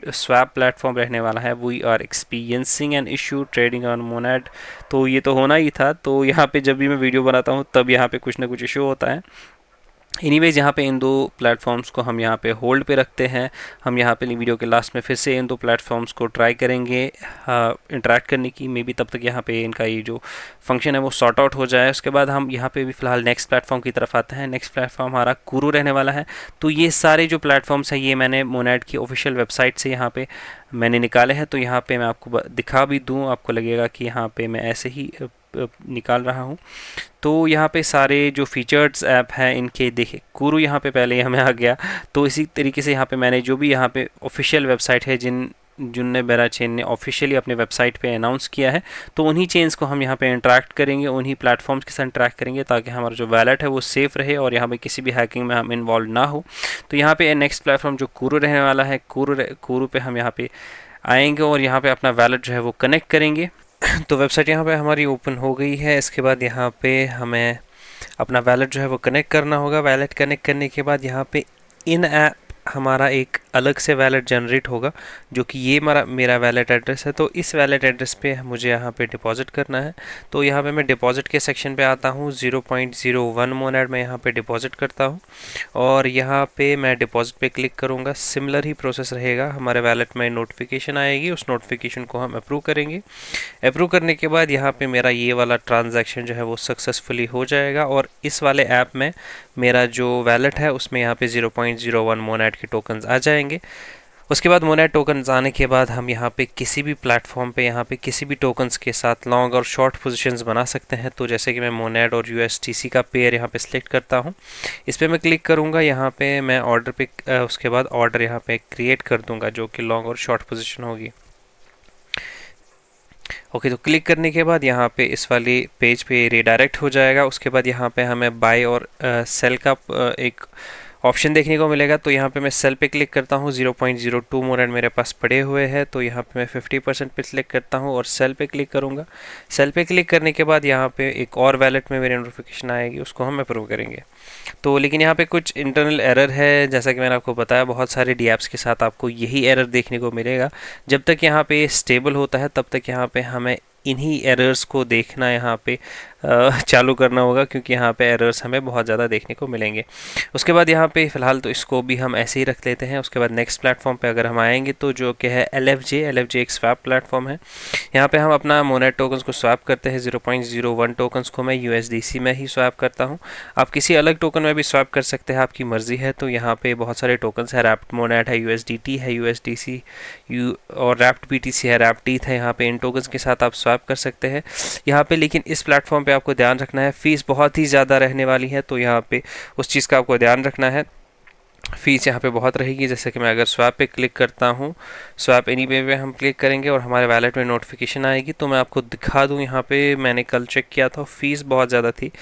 स्वैप प्लेटफॉर्म रहने वाला है। We are experiencing an issue trading on Monad. तो ये तो होना ही था। तो यहाँ पे जब भी मैं वीडियो बनाता हूँ तब यहाँ पे कुछ ना कुछ इशू होता है। एनीवेज यहाँ पे इन दो प्लेटफॉर्म्स को हम यहाँ पे होल्ड पे रखते हैं। हम यहाँ पे वीडियो के लास्ट में फिर से इन दो प्लेटफॉर्म्स को ट्राई करेंगे इंटरेक्ट करने की। मे बी तब तक यहाँ पे इनका ये जो फंक्शन है वो सॉर्ट आउट हो जाए। उसके बाद हम यहाँ पे भी फ़िलहाल नेक्स्ट प्लेटफॉर्म की तरफ आते हैं। नेक्स्ट प्लेटफॉर्म हमारा कुरू रहने वाला है। तो ये सारे जो प्लेटफॉर्म्स हैं ये मैंने मोनेड की ऑफिशियल वेबसाइट से यहाँ पे मैंने निकाले हैं। तो यहाँ पे मैं आपको दिखा भी दूँ, आपको लगेगा कि यहाँ पे मैं ऐसे ही निकाल रहा हूँ। तो यहाँ पे सारे जो फीचर्स ऐप हैं इनके देखे, कुरू यहाँ पे पहले हमें आ गया। तो इसी तरीके से यहाँ पे मैंने जो भी यहाँ पे ऑफिशियल वेबसाइट है जिनने बेरा चेन ने ऑफिशियली अपने वेबसाइट पे अनाउंस किया है, तो उन्हीं चेन्स को हम यहाँ पे इंटरेक्ट करेंगे, उन्हीं प्लेटफॉर्म्स के साथ इंटरेक्ट करेंगे ताकि हमारा जो वैलेट है वो सेफ़ रहे और यहाँ पे किसी भी हैकिंग में हम इन्वॉल्व ना हो। तो यहाँ पे नेक्स्ट प्लेटफॉर्म जो कुरू रहने वाला है, कुरू पे हम यहाँ पे आएंगे और यहाँ पे अपना वैलेट जो है वो कनेक्ट करेंगे। तो वेबसाइट यहाँ पे हमारी ओपन हो गई है। इसके बाद यहाँ पे हमें अपना वैलेट जो है वो कनेक्ट करना होगा। वैलेट कनेक्ट करने के बाद यहाँ पे इन ऐप हमारा एक अलग से वैलेट जनरेट होगा, जो कि ये मेरा वैलेट एड्रेस है। तो इस वैलेट एड्रेस पे मुझे यहाँ पे डिपॉजिट करना है। तो यहाँ पे मैं डिपॉजिट के सेक्शन पे आता हूँ। 0.01 मोनेड मैं यहाँ पे डिपॉजिट करता हूँ और यहाँ पे मैं डिपॉजिट पे क्लिक करूँगा। सिमिलर ही प्रोसेस रहेगा। हमारे वैलेट में नोटिफिकेशन आएगी, उस नोटिफिकेशन को हम अप्रूव करेंगे। अप्रूव करने के बाद यहाँ पे मेरा ये वाला ट्रांजैक्शन जो है वो सक्सेसफुली हो जाएगा और इस वाले ऐप में मेरा जो वैलेट है उसमें यहाँ पे 0.01 मोनेड के टोकन्स आ जाएंगे। उसके बाद मोनेड टोकन्स आने के बाद हम यहाँ पे किसी भी प्लेटफॉर्म पे यहाँ पे किसी भी टोकन्स के साथ लॉन्ग और शॉर्ट पोजीशंस बना सकते हैं। तो जैसे कि मैं मोनेड और USDC का पेयर यहाँ पे सिलेक्ट करता हूँ, इस पर मैं क्लिक करूँगा। यहाँ पे मैं ऑर्डर पे उसके बाद ऑर्डर यहाँ पे क्रिएट कर दूँगा जो कि लॉन्ग और शॉर्ट पोजिशन होगी। ओके, तो क्लिक करने के बाद यहाँ पे इस वाली पेज पे रीडायरेक्ट हो जाएगा। उसके बाद यहाँ पे हमें बाय और सेल का एक ऑप्शन देखने को मिलेगा। तो यहाँ पे मैं सेल पे क्लिक करता हूँ। 0.02 मोनेड मेरे पास पड़े हुए हैं, तो यहाँ पे मैं 50% पे सिलेक्ट करता हूँ और सेल पे क्लिक करूँगा। सेल पे क्लिक करने के बाद यहाँ पे एक और वैलेट में मेरी नोटिफिकेशन आएगी, उसको हम अप्रूव करेंगे। तो लेकिन यहाँ पे कुछ इंटरनल एरर है। जैसा कि मैंने आपको बताया, बहुत सारे DApps के साथ आपको यही एरर देखने को मिलेगा। जब तक यहाँ पे स्टेबल होता है तब तक यहाँ पे हमें इन्हीं एरर्स को देखना यहाँ पे चालू करना होगा, क्योंकि यहाँ पे एरर्स हमें बहुत ज़्यादा देखने को मिलेंगे। उसके बाद यहाँ पे फ़िलहाल तो इसको भी हम ऐसे ही रख लेते हैं। उसके बाद नेक्स्ट प्लेटफॉर्म पे अगर हम आएंगे तो जो कि है LFJ एक स्वैप प्लेटफॉर्म है। यहाँ पे हम अपना मोनेड टोकन्स को स्वैप करते हैं। 0.01 टोकन्स को मैं USDC में ही स्वैप करता हूँ। आप किसी अलग टोकन में भी स्वैप कर सकते हैं, आपकी मर्ज़ी है। तो यहाँ पे बहुत सारे टोकन्स है। रैप्ट मोनेड है, USDT है, USDC और रैप्ट BTC है, रैप्ट ETH है। यहाँ पे इन टोकन्स के साथ आप स्वैप कर सकते हैं यहाँ पे। लेकिन इस प्लेटफॉर्म पे आपको ध्यान रखना है, फ़ीस बहुत ही ज़्यादा रहने वाली है। तो यहाँ पे उस चीज़ का आपको ध्यान रखना है, फ़ीस यहाँ पे बहुत रहेगी। जैसे कि मैं अगर स्वैप पे क्लिक करता हूँ, स्वैप एनी पे हम क्लिक करेंगे और हमारे वैलेट में नोटिफिकेशन आएगी। तो मैं आपको दिखा दूँ, यहाँ पे मैंने कल चेक किया था, फ़ीस बहुत ज़्यादा थी।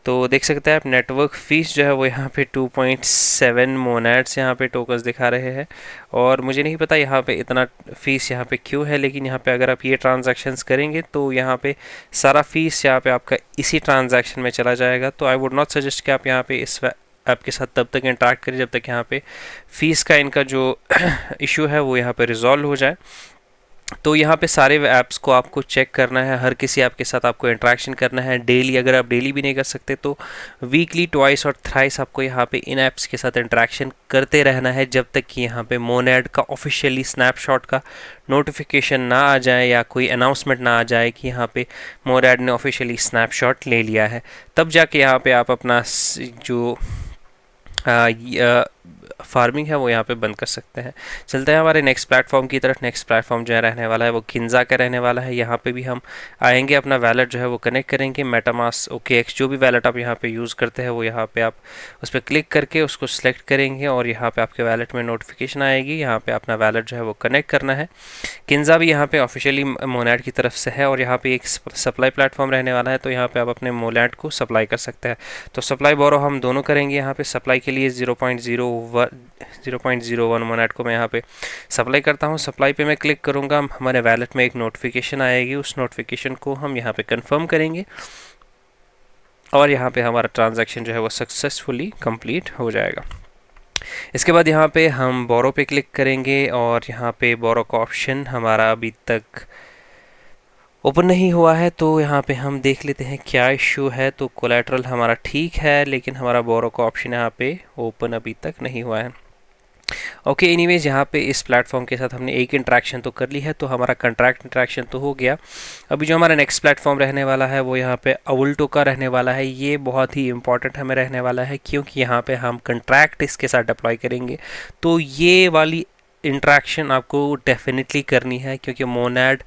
तो देख सकते हैं आप, नेटवर्क फ़ीस जो है वो यहाँ पे 2.7 मोनेड्स यहाँ पे टोकन्स दिखा रहे हैं। और मुझे नहीं पता यहाँ पे इतना फ़ीस यहाँ पे क्यों है, लेकिन यहाँ पे अगर आप ये ट्रांजैक्शंस करेंगे तो यहाँ पे सारा फ़ीस यहाँ पे आपका इसी ट्रांजैक्शन में चला जाएगा। तो आई वुड नॉट सजेस्ट कि आप यहाँ पे इस ऐप के साथ तब तक इंटरेक्ट करें जब तक यहाँ पे फ़ीस का इनका जो इशू है वो यहाँ पे रिजॉल्व हो जाए। तो यहाँ पे सारे ऐप्स को आपको चेक करना है, हर किसी ऐप के साथ आपको इंटरेक्शन करना है डेली। अगर आप डेली भी नहीं कर सकते तो वीकली ट्वाइस और थ्राइस आपको यहाँ पे इन ऐप्स के साथ इंटरेक्शन करते रहना है, जब तक कि यहाँ पे मोनेड का ऑफिशियली स्नैपशॉट का नोटिफिकेशन ना आ जाए या कोई अनाउंसमेंट ना आ जाए कि यहाँ पे मोनेड ने ऑफिशियली स्नैपशॉट ले लिया है। तब जाके यहाँ पे आप अपना जो फार्मिंग है वो यहाँ पे बंद कर सकते हैं। चलते हैं हमारे नेक्स्ट प्लेटफॉर्म की तरफ। नेक्स्ट प्लेटफॉर्म जो है रहने वाला है वो किंजा का रहने वाला है। यहाँ पे भी हम आएंगे, अपना वैलेट जो है वो कनेक्ट करेंगे, मेटामास्क OKX जो भी वैलेट आप यहाँ पे यूज़ करते हैं वो यहाँ पे आप उस पर क्लिक करके उसको सिलेक्ट करेंगे और यहाँ पे आपके वैलेट में नोटिफिकेशन आएगी। यहाँ पे अपना वैलेट जो है वो कनेक्ट करना है। किंजा भी यहाँ पे ऑफिशियली मोनेड की तरफ से है और यहाँ पे एक सप्लाई प्लेटफॉर्म रहने वाला है, तो यहाँ पे आप अपने मोनेड को सप्लाई कर सकते हैं। तो सप्लाई बोरो हम दोनों करेंगे। यहाँ पे सप्लाई के लिए 0.01 मोनेड को मैं यहाँ पे सप्लाई करता हूँ। सप्लाई पे मैं क्लिक करूँगा, हमारे वैलेट में एक नोटिफिकेशन आएगी, उस नोटिफिकेशन को हम यहाँ पे कंफर्म करेंगे और यहाँ पे हमारा ट्रांजैक्शन जो है वो सक्सेसफुली कंप्लीट हो जाएगा। इसके बाद यहाँ पे हम बोरो पे क्लिक करेंगे और यहाँ पे बोरो का ऑप्शन हमारा अभी तक ओपन नहीं हुआ है, तो यहाँ पे हम देख लेते हैं क्या इशू है। तो कोलैटरल हमारा ठीक है लेकिन हमारा बोरो का ऑप्शन यहाँ पे ओपन अभी तक नहीं हुआ है। ओके, एनीवेज यहाँ पे इस प्लेटफॉर्म के साथ हमने एक इंट्रैक्शन तो कर ली है, तो हमारा कंट्रैक्ट इंट्रैक्शन तो हो गया। अभी जो हमारा नेक्स्ट प्लेटफॉर्म रहने वाला है वो यहाँ पे अवुल्टो का रहने वाला है। ये बहुत ही इंपॉर्टेंट हमें रहने वाला है क्योंकि यहाँ पे हम कंट्रैक्ट इसके साथ डिप्लॉय करेंगे। तो ये वाली इंट्रैक्शन आपको डेफिनेटली करनी है क्योंकि मोनेड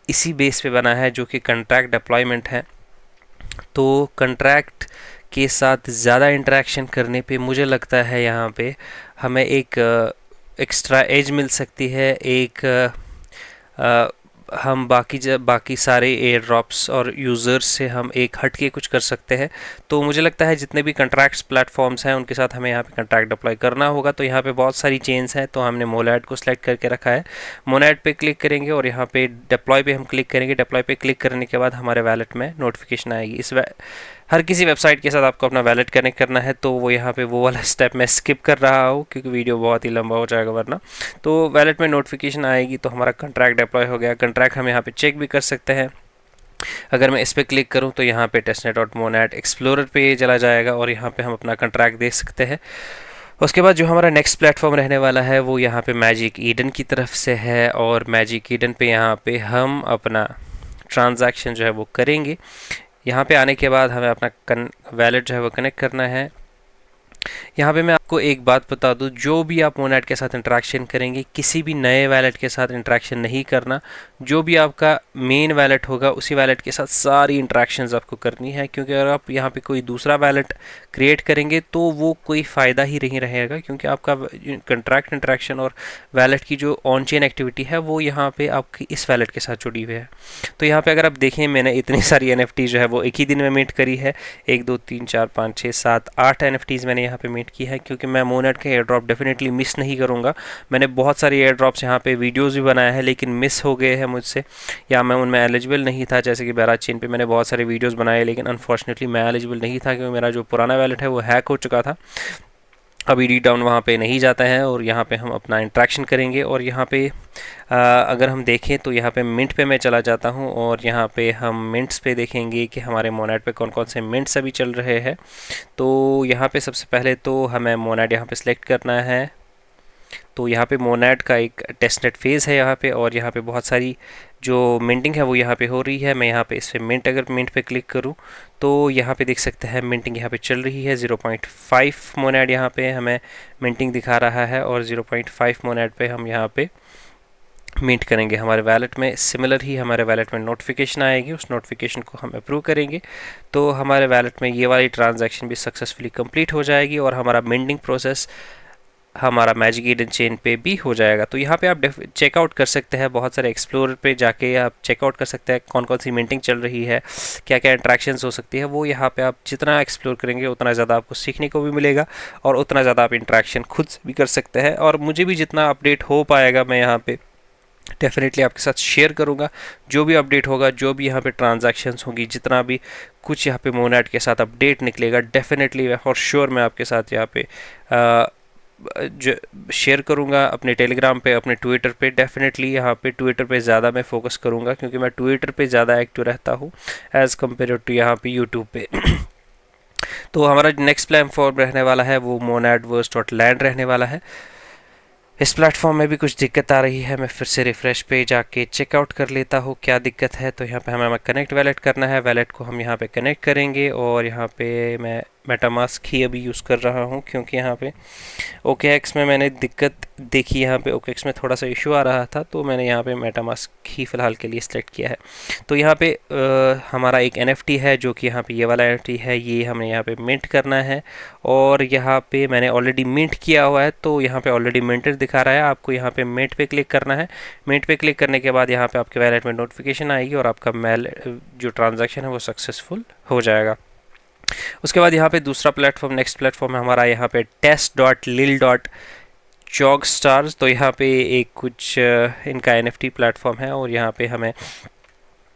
इसी बेस पे बना है जो कि कंट्रैक्ट डिप्लॉयमेंट है। तो कंट्रैक्ट के साथ ज़्यादा इंटरेक्शन करने पे मुझे लगता है यहाँ पे हमें एक एक्स्ट्रा एज मिल सकती है। हम बाकी सारे एयर ड्रॉप्स और यूज़र्स से हम एक हट के कुछ कर सकते हैं। तो मुझे लगता है जितने भी कंट्रैक्ट्स प्लेटफॉर्म्स हैं उनके साथ हमें यहाँ पे कंट्रैक्ट डिप्लॉय करना होगा। तो यहाँ पे बहुत सारी चेन्स हैं, तो हमने मोनेड को सिलेक्ट करके रखा है। मोनेड पे क्लिक करेंगे और यहाँ पे डिप्लॉय पे हम क्लिक करेंगे। डिप्लॉय पे क्लिक करने के बाद हमारे वैलेट में नोटिफिकेशन आएगी। हर किसी वेबसाइट के साथ आपको अपना वैलेट कनेक्ट करना है, तो वो यहाँ पे वो वाला स्टेप मैं स्किप कर रहा हूँ क्योंकि वीडियो बहुत ही लंबा हो जाएगा वरना। तो वैलेट में नोटिफिकेशन आएगी तो हमारा कंट्रैक्ट डिप्लॉय हो गया। कंट्रैक्ट हम यहाँ पे चेक भी कर सकते हैं। अगर मैं इस पर क्लिक करूँ तो यहाँ पे testnet.monet एक्सप्लोरर पे चला जाएगा और यहाँ पे हम अपना कंट्रैक्ट देख सकते हैं। उसके बाद जो हमारा नेक्स्ट प्लेटफॉर्म रहने वाला है वो यहाँ पे मैजिक ईडन की तरफ से है और मैजिक ईडन पे यहाँ पे हम अपना ट्रांजैक्शन जो है वो करेंगे। यहाँ पे आने के बाद हमें अपना वैलेट जो है वो कनेक्ट करना है। यहाँ पे मैं आपको एक बात बता दूँ, जो भी आप मोनेड के साथ इंटरेक्शन करेंगे किसी भी नए वैलेट के साथ इंटरेक्शन नहीं करना। जो भी आपका मेन वैलेट होगा उसी वैलेट के साथ सारी इंटरेक्शंस आपको करनी है, क्योंकि अगर आप यहाँ पे कोई दूसरा वैलेट क्रिएट करेंगे तो वो कोई फ़ायदा ही नहीं रहेगा, क्योंकि आपका कंट्रैक्ट इंटरेक्शन और वैलेट की जो ऑन चेन एक्टिविटी है वो यहाँ पे आपकी इस वैलेट के साथ जुड़ी हुई है। तो यहाँ पे अगर आप देखें मैंने इतनी सारी NFT जो है वो एक ही दिन में मिंट करी है। 1 2 3 4 5 6 7 8 NFTs मैंने यहाँ पे मिंट की है, क्योंकि मैं मोनेड के एयर ड्रॉप डेफिनेटली मिस नहीं करूँगा। मैंने बहुत सारी एयर ड्रॉप्स यहाँ पे वीडियोज़ भी बनाए हैं लेकिन मिस हो गए हैं मुझसे, या मैं उनमें एलिजिबल नहीं था। जैसे कि बैराज चेन पे मैंने बहुत सारे वीडियोस बनाए लेकिन अनफॉर्चुनेटली मैं एलिजिबल नहीं था क्योंकि मेरा जो पुराना वैलेट है वो हैक हो चुका था। अभी डी डाउन वहाँ पे नहीं जाता है और यहाँ पे हम अपना इंट्रैक्शन करेंगे। और यहाँ पे अगर हम देखें तो यहाँ पे मिंट पे मैं चला जाता हूँ और यहाँ पे हम मिंट्स पे देखेंगे कि हमारे मोनेड पे कौन कौन से मिंट्स अभी चल रहे हैं। तो यहाँ पे सबसे पहले तो हमें मोनेड यहाँ पे सिलेक्ट करना है। तो यहाँ पे मोनेड का एक टेस्टनेट फेज़ है यहाँ पे, और यहाँ पे बहुत सारी जो मिंटिंग है वो यहाँ पे हो रही है। मैं यहाँ पे इस पर अगर मिंट पे क्लिक करूँ तो यहाँ पे देख सकते हैं मिंटिंग यहाँ पे चल रही है। 0.5 मोनेड यहाँ पे हमें मिंटिंग दिखा रहा है और 0.5 मोनेड पे हम यहाँ पे मिंट करेंगे हमारे वैलेट में। सिमिलर ही हमारे वैलेट में नोटिफिकेशन आएगी, उस नोटिफिकेशन को हम अप्रूव करेंगे तो हमारे वैलेट में ये वाली ट्रांजैक्शन भी सक्सेसफुली कंप्लीट हो जाएगी और हमारा मिंटिंग प्रोसेस हमारा मैजिक ईडन चेन पे भी हो जाएगा। तो यहाँ पे आप चेकआउट कर सकते हैं, बहुत सारे एक्सप्लोरर पे जाके आप चेकआउट कर सकते हैं कौन कौन सी मिंटिंग चल रही है, क्या क्या इंट्रैक्शंस हो सकती है। वो यहाँ पे आप जितना एक्सप्लोर करेंगे उतना ज़्यादा आपको सीखने को भी मिलेगा और उतना ज़्यादा आप इंट्रैक्शन खुद भी कर सकते हैं। और मुझे भी जितना अपडेट हो पाएगा मैं यहाँ पे डेफिनेटली आपके साथ शेयर करूँगा। जो भी अपडेट होगा, जो भी यहाँ पे ट्रांजैक्शंस होंगी, जितना भी कुछ यहाँ पे मोनेड के साथ अपडेट निकलेगा, डेफिनेटली फॉर श्योर मैं आपके साथ यहाँ पे जो शेयर करूँगा अपने टेलीग्राम पे, अपने ट्विटर पे। डेफिनेटली यहाँ पे ट्विटर पे ज़्यादा मैं फोकस करूँगा क्योंकि मैं ट्विटर पे ज़्यादा एक्टिव रहता हूँ एज़ कम्पेयर टू यहाँ पे यूट्यूब पे। तो हमारा नेक्स्ट प्लेटफॉर्म रहने वाला है वो monadverse.land रहने वाला है। इस प्लेटफॉर्म में भी कुछ दिक्कत आ रही है, मैं फिर से रिफ़्रेश पे जाके चेकआउट कर लेता हूँ क्या दिक्कत है। तो यहाँ पे हमें कनेक्ट वैलेट करना है, वैलेट को हम यहाँ पे कनेक्ट करेंगे और यहाँ पे मैं मेटामास्क ही अभी यूज़ कर रहा हूँ, क्योंकि यहाँ पे OKX में मैंने दिक्कत देखी, यहाँ पे OKX में थोड़ा सा इशू आ रहा था, तो मैंने यहाँ पे मेटामास्क ही फ़िलहाल के लिए सिलेक्ट किया है। तो यहाँ पे हमारा एक NFT है, जो कि यहाँ पे ये वाला NFT है, ये हमें यहाँ पे मिंट करना है। और यहाँ पे मैंने ऑलरेडी मिंट किया हुआ है, तो यहाँ पे ऑलरेडी मिंटेड दिखा रहा है। आपको यहाँ पे मिंट पे क्लिक करना है। मिंट पे क्लिक करने के बाद यहाँ पे आपके वैलेट में नोटिफिकेशन आएगी और आपका मेल जो ट्रांजैक्शन है वो सक्सेसफुल हो जाएगा। उसके बाद यहाँ पे दूसरा प्लेटफॉर्म, नेक्स्ट प्लेटफॉर्म है हमारा यहाँ पे test.lil.chogstars। तो यहाँ पे एक कुछ इनका NFT प्लेटफॉर्म है, और यहाँ पे हमें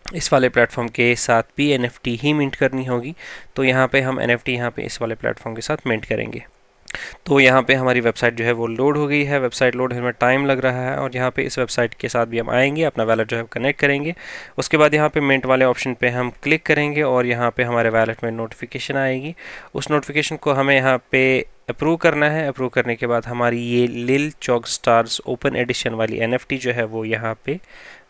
इस वाले प्लेटफॉर्म के साथ भी NFT ही मिंट करनी होगी। तो यहाँ पे हम NFT यहाँ पे इस वाले प्लेटफॉर्म के साथ मिंट करेंगे। तो यहाँ पे हमारी वेबसाइट जो है वो लोड हो गई है। वेबसाइट लोड होने में टाइम लग रहा है, और यहाँ पे इस वेबसाइट के साथ भी हम आएंगे, अपना वैलेट जो है कनेक्ट करेंगे। उसके बाद यहाँ पे मिंट वाले ऑप्शन पे हम क्लिक करेंगे, और यहाँ पे हमारे वैलेट में नोटिफिकेशन आएगी। उस नोटिफिकेशन को हमें यहाँ पे अप्रूव करना है। अप्रूव करने के बाद हमारी ये लिल चॉग स्टार्स ओपन एडिशन वाली NFT जो है वो यहाँ पे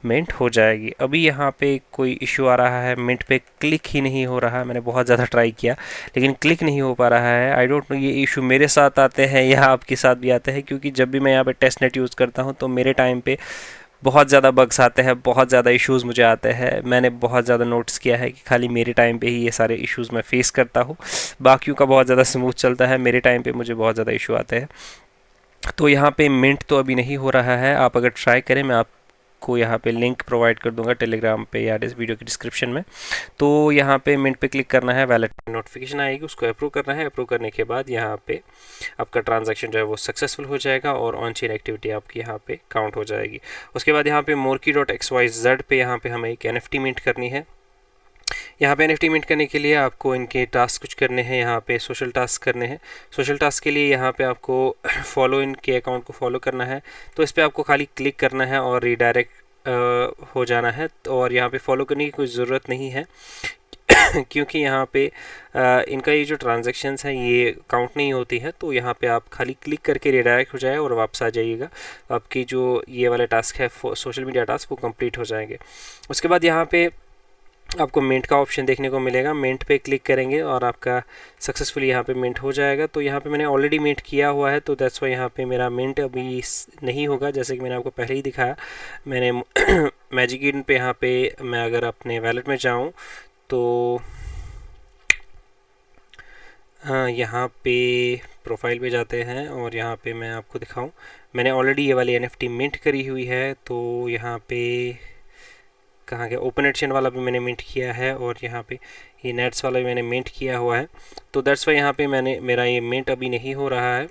मिंट हो जाएगी। अभी यहाँ पे कोई इशू आ रहा है, मिंट पे क्लिक ही नहीं हो रहा है। मैंने बहुत ज़्यादा ट्राई किया, लेकिन क्लिक नहीं हो पा रहा है। आई डोंट नो ये इशू मेरे साथ आते हैं या आपके साथ भी आते हैं, क्योंकि जब भी मैं यहाँ पे टेस्ट नेट यूज़ करता हूँ तो मेरे टाइम पे बहुत ज़्यादा बग्स आते हैं, बहुत ज़्यादा इश्यूज़ मुझे आते हैं। मैंने बहुत ज़्यादा नोटिस किया है कि खाली मेरे टाइम पे ही ये सारे इश्यूज़ मैं फेस करता हूँ, बाकियों का बहुत ज़्यादा स्मूथ चलता है। मेरे टाइम पे मुझे बहुत ज़्यादा इशू आते हैं। तो यहाँ पे मिंट तो अभी नहीं हो रहा है। आप अगर ट्राई करें, मैं आपको यहाँ पे लिंक प्रोवाइड कर दूंगा टेलीग्राम पे या इस वीडियो की डिस्क्रिप्शन में। तो यहाँ पे मिंट पे क्लिक करना है, वैलेट में नोटिफिकेशन आएगी, उसको अप्रूव करना है। अप्रूव करने के बाद यहाँ पे आपका ट्रांजैक्शन जो है वो सक्सेसफुल हो जाएगा, और ऑन चेन एक्टिविटी आपकी यहाँ पे काउंट हो जाएगी। उसके बाद यहाँ पे morky.xyz पे यहाँ पे हमें एक NFT मिंट करनी है। यहाँ पे NFT मिंट करने के लिए आपको इनके टास्क कुछ करने हैं। यहाँ पे सोशल टास्क करने हैं। सोशल टास्क के लिए यहाँ पे आपको फॉलो इनके अकाउंट को फॉलो करना है। तो इस पर आपको खाली क्लिक करना है और रीडायरेक्ट हो जाना है। और यहाँ पे फॉलो करने की कोई ज़रूरत नहीं है क्योंकि यहाँ पे इनका ये जो ट्रांजैक्शंस हैं ये काउंट नहीं होती है। तो यहाँ पे आप खाली क्लिक करके रीडायरेक्ट हो जाए और वापस आ जाइएगा। आपकी जो ये वाले टास्क है सोशल मीडिया टास्क, वो कंप्लीट हो जाएंगे। उसके बाद यहाँ पे आपको मिंट का ऑप्शन देखने को मिलेगा। मिंट पे क्लिक करेंगे और आपका सक्सेसफुली यहाँ पे मिंट हो जाएगा। तो यहाँ पे मैंने ऑलरेडी मिंट किया हुआ है, तो दैट्स वाई यहाँ पे मेरा मिंट अभी नहीं होगा। जैसे कि मैंने आपको पहले ही दिखाया, मैंने मैजिक ईडन पे यहाँ पे मैं अगर अपने वैलेट में जाऊँ तो हाँ, यहाँ पे प्रोफाइल पे जाते हैं और यहाँ पे मैं आपको दिखाऊँ, मैंने ऑलरेडी ये वाली NFT मिंट करी हुई है। तो यहाँ पे कहाँ गया, ओपन एडिशन वाला भी मैंने मिंट किया है, और यहाँ पे ये नेट्स वाला भी मैंने मिंट किया हुआ है। तो दैट्स वाई यहाँ पे मेरा ये मिंट अभी नहीं हो रहा है।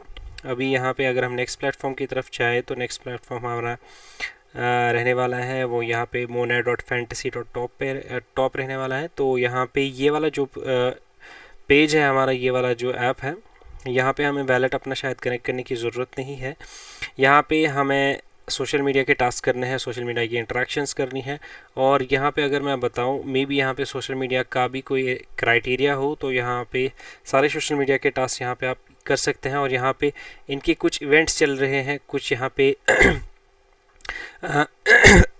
अभी यहाँ पे अगर हम नेक्स्ट प्लेटफॉर्म की तरफ जाए तो नेक्स्ट प्लेटफॉर्म हमारा रहने वाला है वो यहाँ पे monad.fantasy.top पे टॉप रहने वाला है। तो यहाँ पे ये वाला जो पेज है हमारा, ये वाला जो ऐप है, यहाँ पे हमें वैलेट अपना शायद कनेक्ट करने की ज़रूरत नहीं है। यहाँ पे हमें सोशल मीडिया के टास्क करने हैं, सोशल मीडिया की इंटरेक्शंस करनी है। और यहाँ पे अगर मैं बताऊँ, मे बी यहाँ पे सोशल मीडिया का भी कोई क्राइटेरिया हो, तो यहाँ पे सारे सोशल मीडिया के टास्क यहाँ पे आप कर सकते हैं। और यहाँ पे इनके कुछ इवेंट्स चल रहे हैं, कुछ यहाँ पे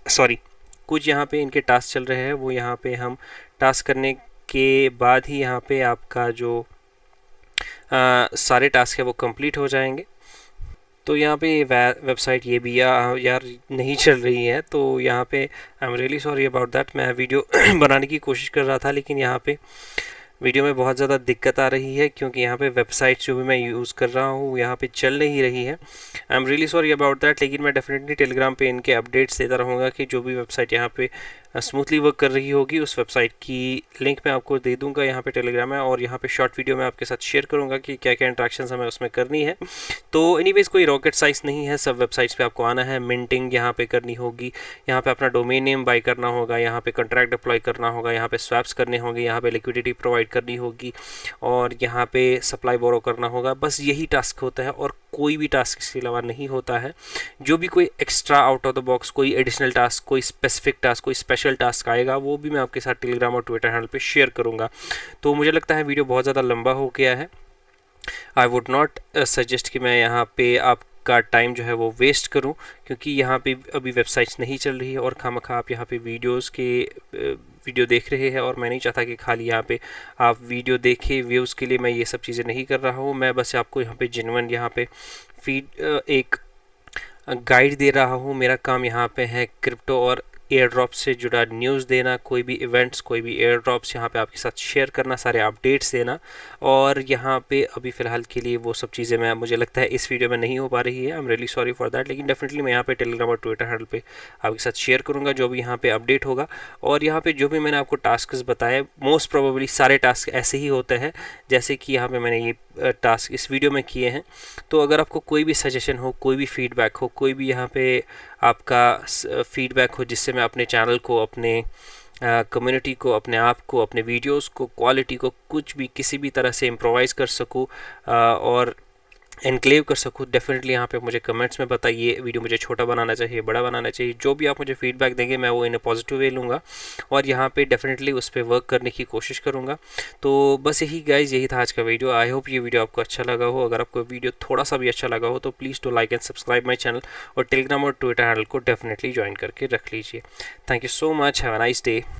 सॉरी कुछ यहाँ पे इनके टास्क चल रहे हैं। वो यहाँ पे हम टास्क करने के बाद ही यहाँ पे आपका जो सारे टास्क है वो कंप्लीट हो जाएंगे। तो यहाँ पे वेबसाइट ये भी यार नहीं चल रही है। तो यहाँ पे I am really sorry about that. मैं वीडियो बनाने की कोशिश कर रहा था, लेकिन यहाँ पे वीडियो में बहुत ज़्यादा दिक्कत आ रही है, क्योंकि यहाँ पे वेबसाइट जो भी मैं यूज़ कर रहा हूँ यहाँ पे चल नहीं रही है। I am really sorry about that. लेकिन मैं डेफिनेटली टेलीग्राम पे इनके अपडेट्स देता रहूँगा कि जो भी वेबसाइट यहाँ पे स्मूथली वर्क कर रही होगी, उस वेबसाइट की लिंक मैं आपको दे दूँगा यहाँ पे टेलीग्राम में। और यहाँ पे शॉर्ट वीडियो मैं आपके साथ शेयर करूँगा कि क्या क्या इंट्रैक्शंस हमें उसमें करनी है। तो एनीवेज कोई रॉकेट साइंस नहीं है, सब वेबसाइट्स पे आपको आना है, मिंटिंग यहाँ पे करनी होगी, यहाँ पे अपना डोमेन नेम बाय करना होगा, यहाँ पे कॉन्ट्रैक्ट डिप्लॉय करना होगा, यहाँ पे स्वैप्स करने होंगे, यहाँ पे लिक्विडिटी प्रोवाइड करनी होगी, और यहाँ पे सप्लाई बोरो करना होगा। बस यही टास्क होता है और कोई भी टास्क इसके अलावा नहीं होता है। जो भी कोई extra out of the box कोई एडिशनल टास्क, कोई स्पेसिफिक टास्क, कोई स्पेशल टास्क आएगा, वो भी मैं आपके साथ टेलीग्राम और ट्विटर हैंडल पे शेयर करूँगा। तो मुझे लगता है वीडियो बहुत ज़्यादा लंबा हो गया है। आई वुड नॉट सजेस्ट कि मैं यहाँ पे आपका टाइम जो है वो वेस्ट करूँ, क्योंकि यहाँ पे अभी वेबसाइट्स नहीं चल रही है और खामखा आप यहाँ पे वीडियो देख रहे हैं, और मैं नहीं चाहता कि खाली यहाँ पे आप वीडियो देखें व्यूज़ के लिए। मैं ये सब चीज़ें नहीं कर रहा हूँ, मैं बस आपको यहाँ पे जेन्युइन यहाँ पे एक गाइड दे रहा हूँ। मेरा काम यहाँ पे है क्रिप्टो और एयर ड्रॉप से जुड़ा न्यूज़ देना, कोई भी इवेंट्स, कोई भी एयर ड्रॉप्स यहाँ पे आपके साथ शेयर करना, सारे अपडेट्स देना। और यहाँ पे अभी फ़िलहाल के लिए वो सब चीज़ें मैं मुझे लगता है इस वीडियो में नहीं हो पा रही है। I am really sorry for that, लेकिन डेफिनेटली मैं यहाँ पे टेलीग्राम और ट्विटर हैंडल पे आपके साथ शेयर करूँगा जो भी यहाँ पे अपडेट होगा। और यहाँ पे जो भी मैंने आपको टास्क बताए, मोस्ट प्रोबेबली सारे टास्क ऐसे ही होते हैं जैसे कि यहाँ पे मैंने ये टास्क इस वीडियो में किए हैं। तो अगर आपको कोई भी सजेशन हो, कोई भी फीडबैक हो, कोई भी यहाँ पे आपका फीडबैक हो जिससे मैं अपने चैनल को, अपने कम्युनिटी को, अपने आप को, अपने वीडियोस को, क्वालिटी को कुछ भी किसी भी तरह से इम्प्रोवाइज़ कर सकूँ और एनक्लेव कर सकूँ, डेफिनेटली यहाँ पे मुझे कमेंट्स में बताइए। वीडियो मुझे छोटा बनाना चाहिए, बड़ा बनाना चाहिए, जो भी आप मुझे फीडबैक देंगे मैं वो इन पॉजिटिव वे लूँगा और यहाँ पे डेफिनेटली उस पर वर्क करने की कोशिश करूँगा। तो बस यही गाइज, यही था आज का वीडियो। आई होप ये वीडियो आपको अच्छा लगा हो। अगर आपको वीडियो थोड़ा सा भी अच्छा लगा हो तो please to like and subscribe my channel, और टेलीग्राम और ट्विटर हैंडल को डेफिनेटली ज्वाइन करके रख लीजिए। Thank you so much, have a nice day.